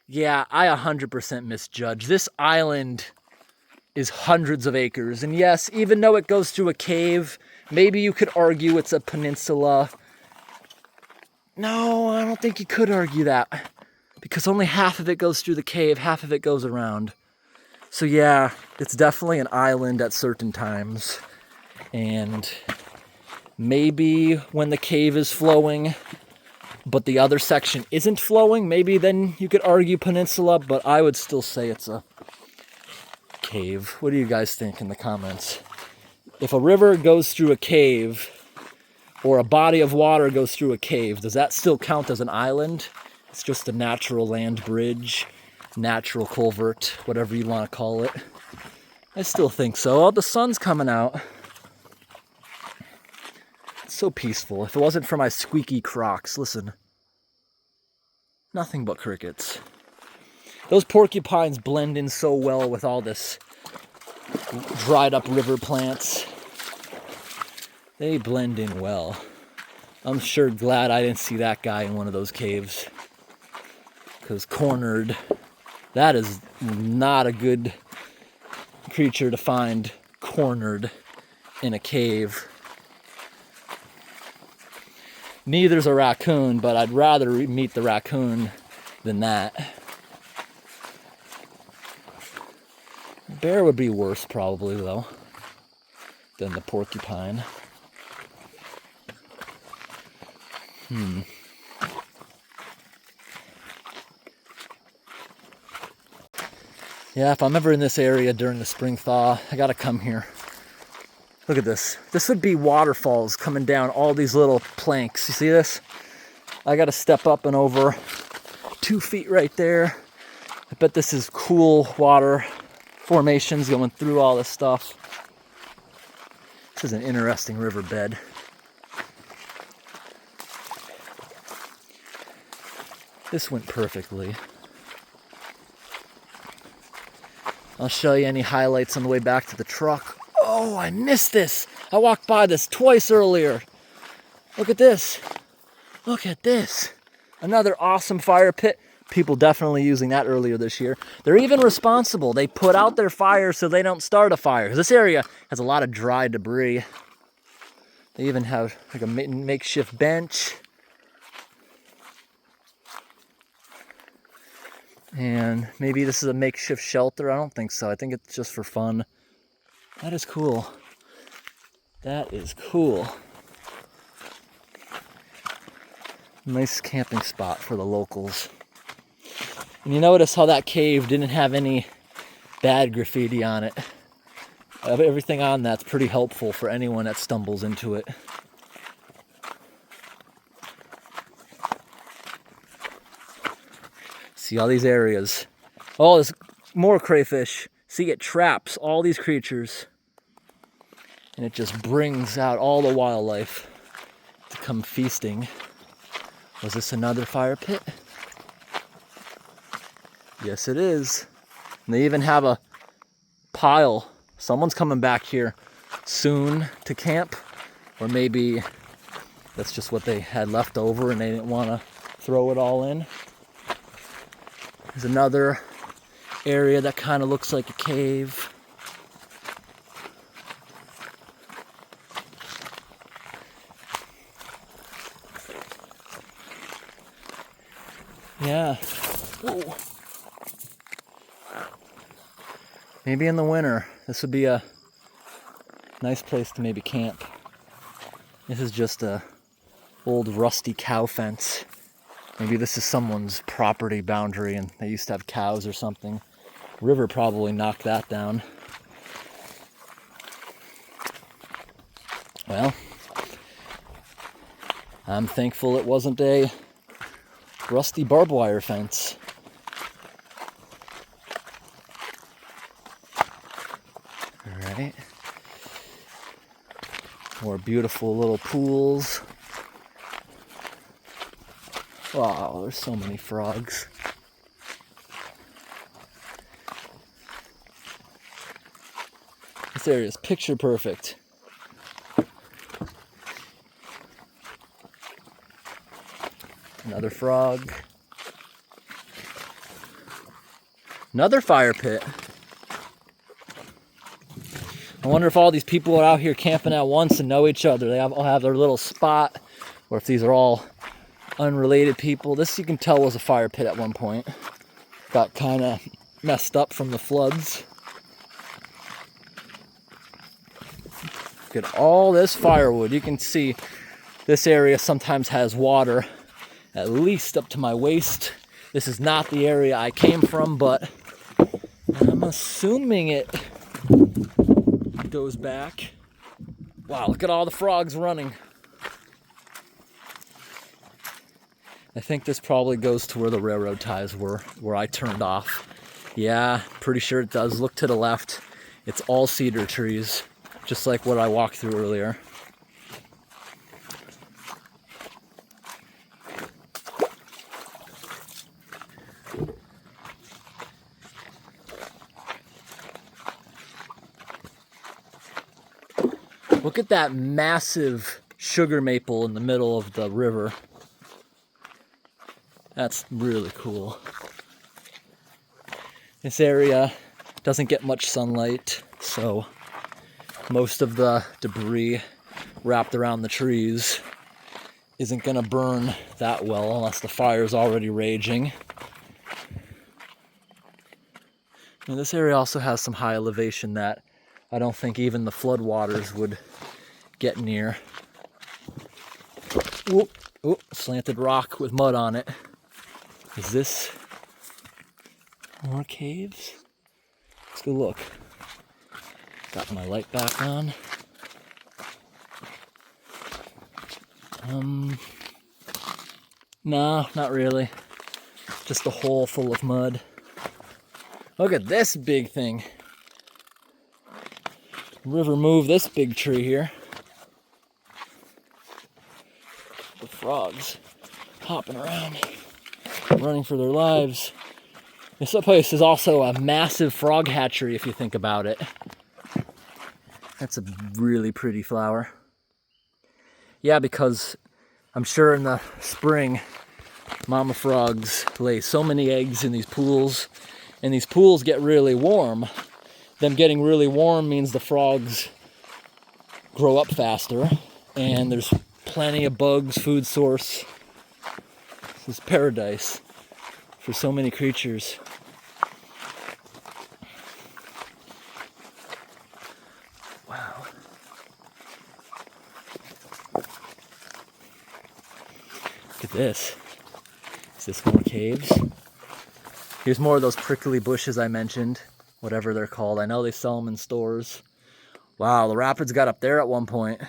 yeah, I 100% misjudged. This island is hundreds of acres. And yes, even though it goes through a cave, maybe you could argue it's a peninsula. No, I don't think you could argue that, because only half of it goes through the cave, half of it goes around. So yeah, it's definitely an island at certain times. And maybe when the cave is flowing, but the other section isn't flowing, maybe then you could argue peninsula, but I would still say it's a cave. What do you guys think in the comments? If a river goes through a cave, or a body of water goes through a cave, does that still count as an island? It's just a natural land bridge, natural culvert, whatever you want to call it. I still think so. Oh, the sun's coming out. It's so peaceful. If it wasn't for my squeaky Crocs, listen. Nothing but crickets. Those porcupines blend in so well with all this dried up river plants. They blend in well. I'm sure glad I didn't see that guy in one of those caves. Because cornered, that is not a good creature to find cornered in a cave. Neither's a raccoon, but I'd rather meet the raccoon than that. Bear would be worse probably though than the porcupine. Yeah, if I'm ever in this area during the spring thaw, I gotta come here. Look at this. This would be waterfalls coming down all these little planks. You see this? I got to step up and over 2 feet right there. I bet this is cool water formations going through all this stuff. This is an interesting riverbed. This went perfectly. I'll show you any highlights on the way back to the truck. Oh, I missed this. I walked by this twice earlier. Look at this. Look at this. Another awesome fire pit. People definitely using that earlier this year. They're even responsible. They put out their fire so they don't start a fire. This area has a lot of dry debris. They even have like a makeshift bench. And maybe this is a makeshift shelter. I don't think so. I think it's just for fun. That is cool. That is cool. Nice camping spot for the locals. And you notice how that cave didn't have any bad graffiti on it. Everything on that's pretty helpful for anyone that stumbles into it. See all these areas. Oh, there's more crayfish. See, it traps all these creatures. And it just brings out all the wildlife to come feasting. Was this another fire pit? Yes, it is. And they even have a pile. Someone's coming back here soon to camp. Or maybe that's just what they had left over and they didn't want to throw it all in. There's another area that kind of looks like a cave. Yeah. Ooh. Maybe in the winter, this would be a nice place to maybe camp. This is just a old rusty cow fence. Maybe this is someone's property boundary and they used to have cows or something. River probably knocked that down. Well, I'm thankful it wasn't a rusty barbed wire fence. All right. More beautiful little pools. Wow, there's so many frogs. This area is picture perfect. Another frog. Another fire pit. I wonder if all these people are out here camping at once and know each other. They all have their little spot, or if these are all unrelated people. This you can tell was a fire pit at one point. Got kind of messed up from the floods. Look at all this firewood. You can see this area sometimes has water at least up to my waist. This is not the area I came from, but I'm assuming it goes back. Wow, look at all the frogs running. I think this probably goes to where the railroad ties were, where I turned off. Yeah, pretty sure it does. Look to the left. It's all cedar trees, just like what I walked through earlier. Look at that massive sugar maple in the middle of the river. That's really cool. This area doesn't get much sunlight, so most of the debris wrapped around the trees isn't gonna burn that well unless the fire's already raging. And this area also has some high elevation that I don't think even the floodwaters would get near. Ooh, ooh, slanted rock with mud on it. Is this more caves? Let's go look. Got my light back on. No, not really. Just a hole full of mud. Look at this big thing. River moved this big tree here. The frogs hopping around, running for their lives. This place is also a massive frog hatchery if you think about it. That's a really pretty flower. Yeah, because I'm sure in the spring, mama frogs lay so many eggs in these pools, and these pools get really warm. Them getting really warm means the frogs grow up faster, and there's plenty of bugs, food source. This is paradise for so many creatures. Wow. Look at this. Is this more caves? Here's more of those prickly bushes I mentioned, whatever they're called. I know they sell them in stores. Wow, the rapids got up there at one point.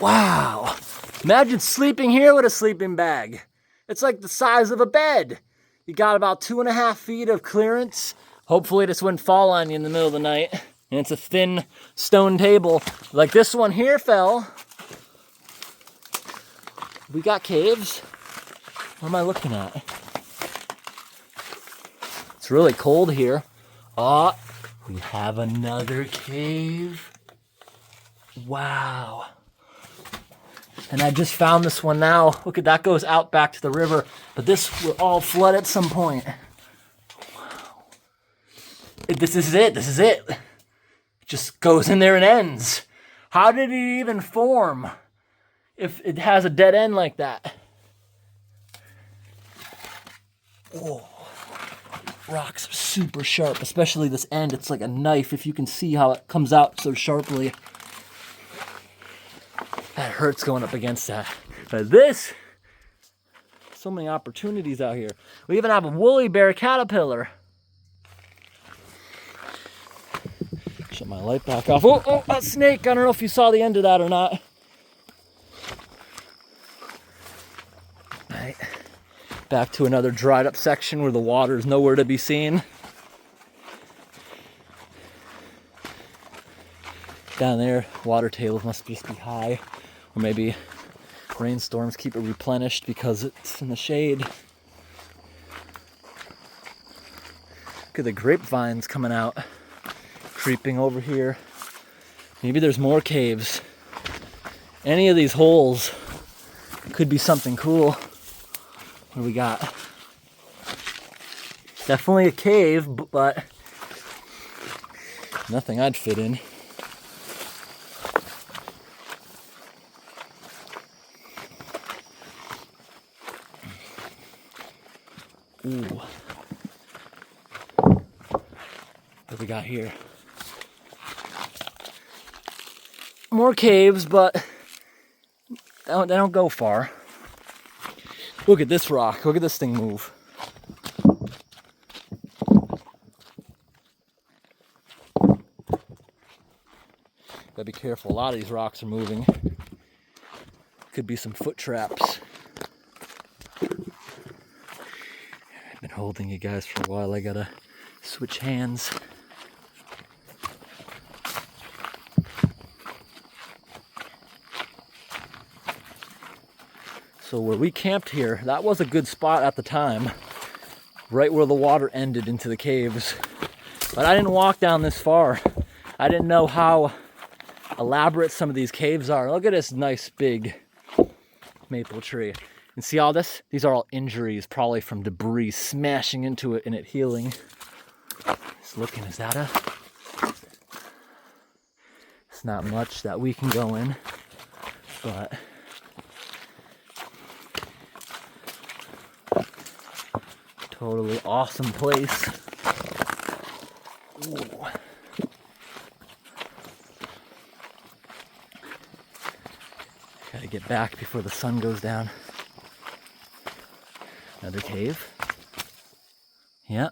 Wow. Imagine sleeping here with a sleeping bag. It's like the size of a bed. You got about 2.5 feet of clearance. Hopefully this wouldn't fall on you in the middle of the night. And it's a thin stone table. Like this one here fell. We got caves. What am I looking at? It's really cold here. Oh, we have another cave. Wow. And I just found this one now. Look at that, goes out back to the river. But this will all flood at some point. Wow. This is it. This is it. It just goes in there and ends. How did it even form if it has a dead end like that? Whoa. Rocks are super sharp, especially this end. It's like a knife if you can see how it comes out so sharply. That hurts going up against that. But this, so many opportunities out here. We even have a woolly bear caterpillar. Shut my light back off. Oh, a snake. I don't know if you saw the end of that or not. All right. Back to another dried up section where the water is nowhere to be seen. Down there, water table must just be high. Or maybe rainstorms keep it replenished because it's in the shade. Look at the grapevines coming out, creeping over here. Maybe there's more caves. Any of these holes could be something cool. What do we got? Definitely a cave, but nothing I'd fit in. Ooh. What we got here? More caves, but they don't go far. Look at this rock. Look at this thing move. Gotta be careful. A lot of these rocks are moving. Could be some foot traps. I've been holding you guys for a while. I gotta switch hands. So where we camped here, that was a good spot at the time, right where the water ended into the caves. But I didn't walk down this far. I didn't know how elaborate some of these caves are. Look at this nice big maple tree. And see all this? These are all injuries, probably from debris smashing into it and it healing. Just looking, is that a... It's not much that we can go in, but... Totally awesome place. Ooh. Gotta get back before the sun goes down. Another cave. Yeah.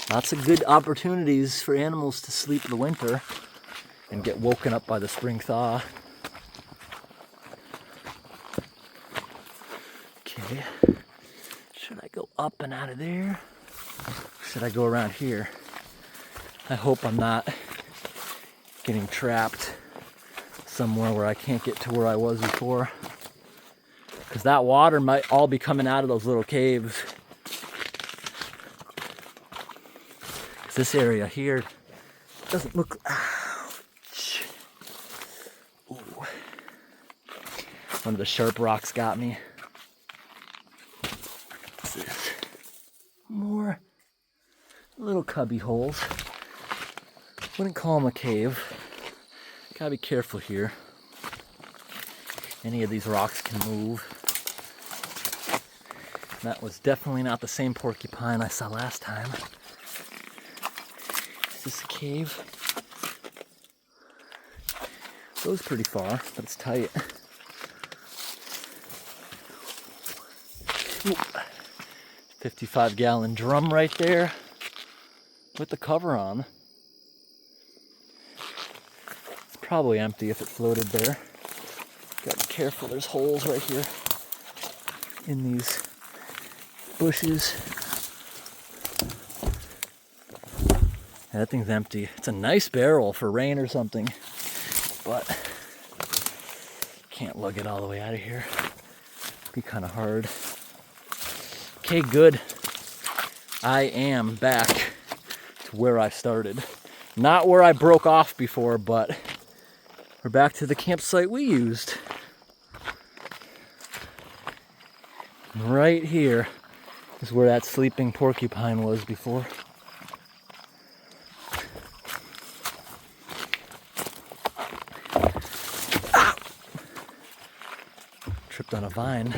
Lots of good opportunities for animals to sleep in the winter and get woken up by the spring thaw. Okay. Should I go up and out of there? Should I go around here? I hope I'm not getting trapped somewhere where I can't get to where I was before. Because that water might all be coming out of those little caves. This area here doesn't look... Ouch. Ooh. One of the sharp rocks got me. What's this? More little cubby holes. Wouldn't call them a cave. Gotta be careful here. Any of these rocks can move. That was definitely not the same porcupine I saw last time. Is this a cave? Goes pretty far, but it's tight. Ooh. 55-gallon drum right there with the cover on. It's probably empty if it floated there. Gotta be careful, there's holes right here in these bushes. Yeah, that thing's empty. It's a nice barrel for rain or something, but can't lug it all the way out of here. It'd be kind of hard. Okay, good. I am back to where I started. Not where I broke off before, but we're back to the campsite we used. Right here is where that sleeping porcupine was before. Ow! Tripped on a vine.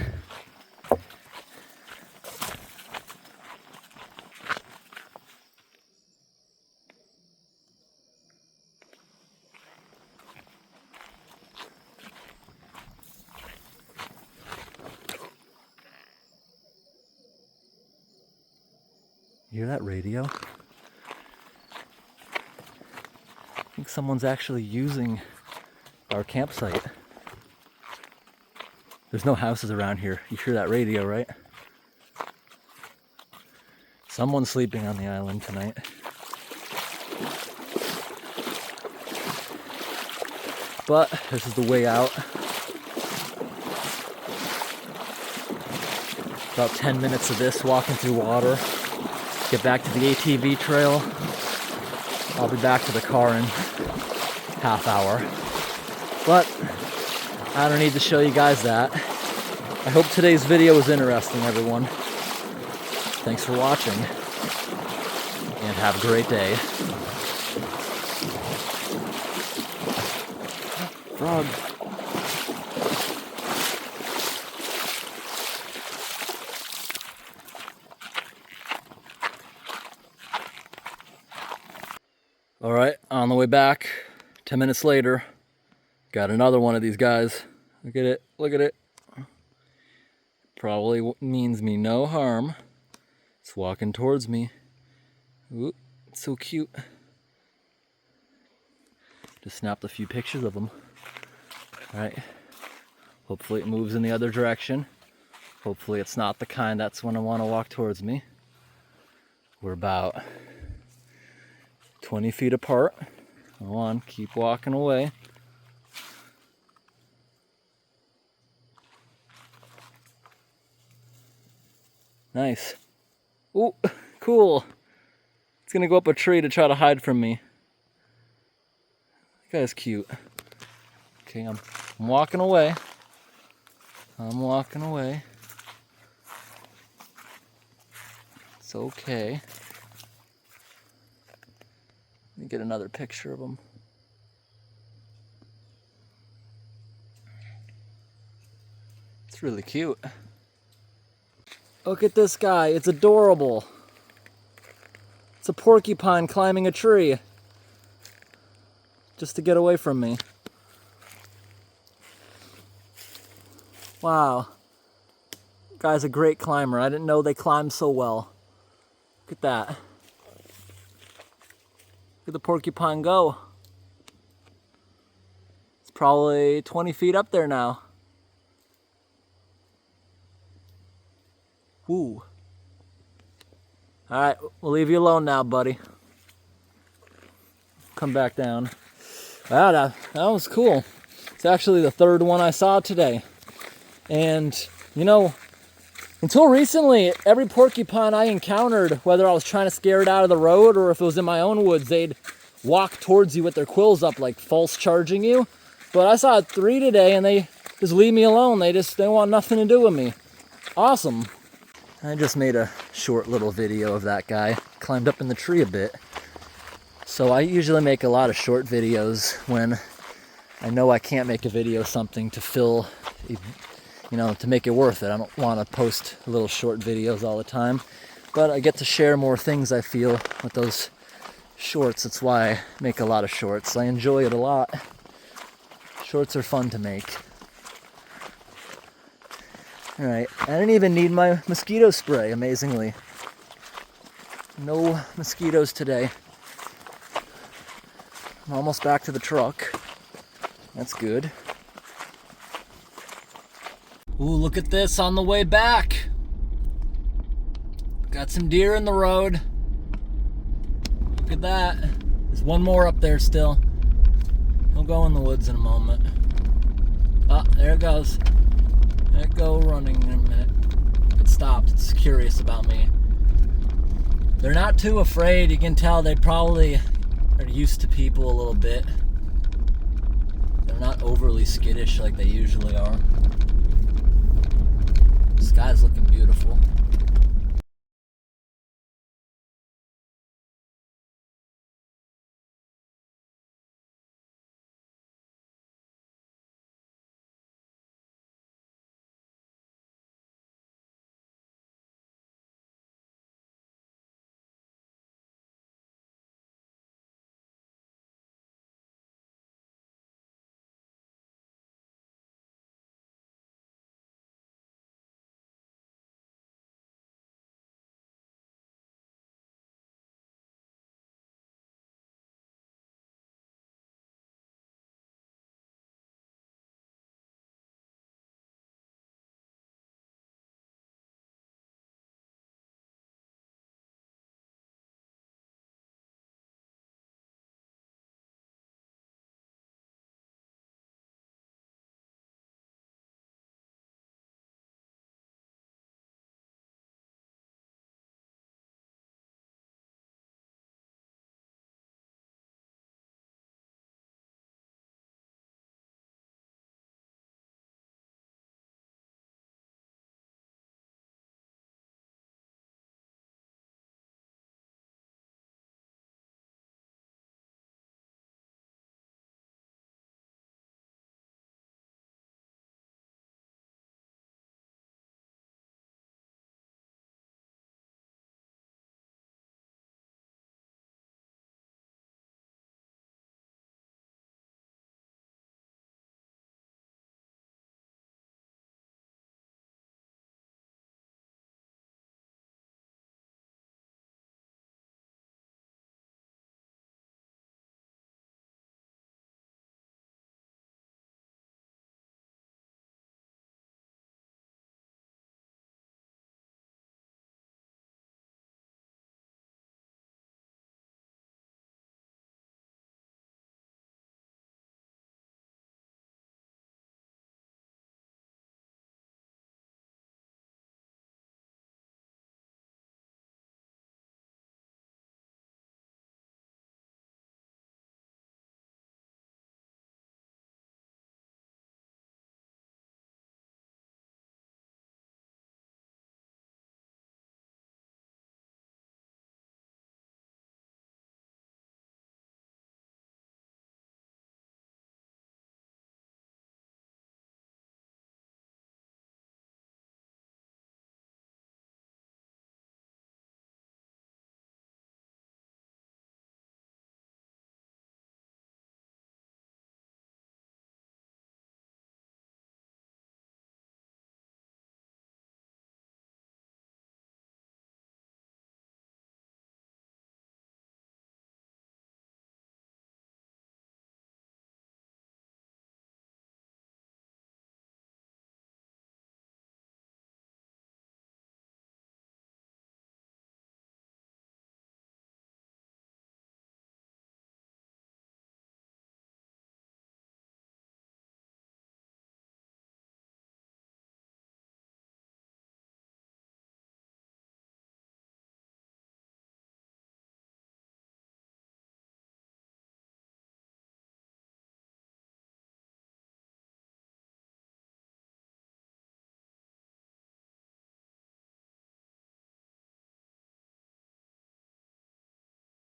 You hear that radio? I think someone's actually using our campsite. There's no houses around here. You hear that radio, right? Someone's sleeping on the island tonight. But this is the way out. About 10 minutes of this walking through water. Get back to the ATV trail. I'll be back to the car in half hour. But I don't need to show you guys that. I hope today's video was interesting, everyone. Thanks for watching, and have a great day. Frog. All right, on the way back, 10 minutes later, got another one of these guys. Look at it, look at it. Probably means me no harm. It's walking towards me. Ooh, it's so cute. Just snapped a few pictures of them. All right, hopefully it moves in the other direction. Hopefully it's not the kind that's when I want to walk towards me. We're about 20 feet apart. Go on, keep walking away. Nice. Ooh, cool. It's gonna go up a tree to try to hide from me. That guy's cute. Okay, I'm walking away. I'm walking away. It's okay. Let me get another picture of him. It's really cute. Look at this guy, it's adorable. It's a porcupine climbing a tree just to get away from me. Wow. Guy's a great climber. I didn't know they climbed so well. Look at that. Look at the porcupine go. It's probably 20 feet up there now. Ooh. Alright, we'll leave you alone now, buddy. Come back down. Wow, that was cool. It's actually the third one I saw today. And, you know, until recently, every porcupine I encountered, whether I was trying to scare it out of the road or if it was in my own woods, they'd walk towards you with their quills up, like false charging you. But I saw 3 today and they just leave me alone. They want nothing to do with me. Awesome. I just made a short little video of that guy. Climbed up in the tree a bit. So I usually make a lot of short videos when I know I can't make a video something to fill, you know, to make it worth it. I don't want to post little short videos all the time. But I get to share more things, I feel, with those shorts. That's why I make a lot of shorts. I enjoy it a lot. Shorts are fun to make. Alright, I didn't even need my mosquito spray, amazingly. No mosquitoes today. I'm almost back to the truck. That's good. Ooh, look at this on the way back. Got some deer in the road. Look at that. There's one more up there still. He'll go in the woods in a moment. Ah, there it goes. There it go running in a minute. It stopped. It's curious about me. They're not too afraid. You can tell they probably are used to people a little bit. They're not overly skittish like they usually are. The sky's looking beautiful.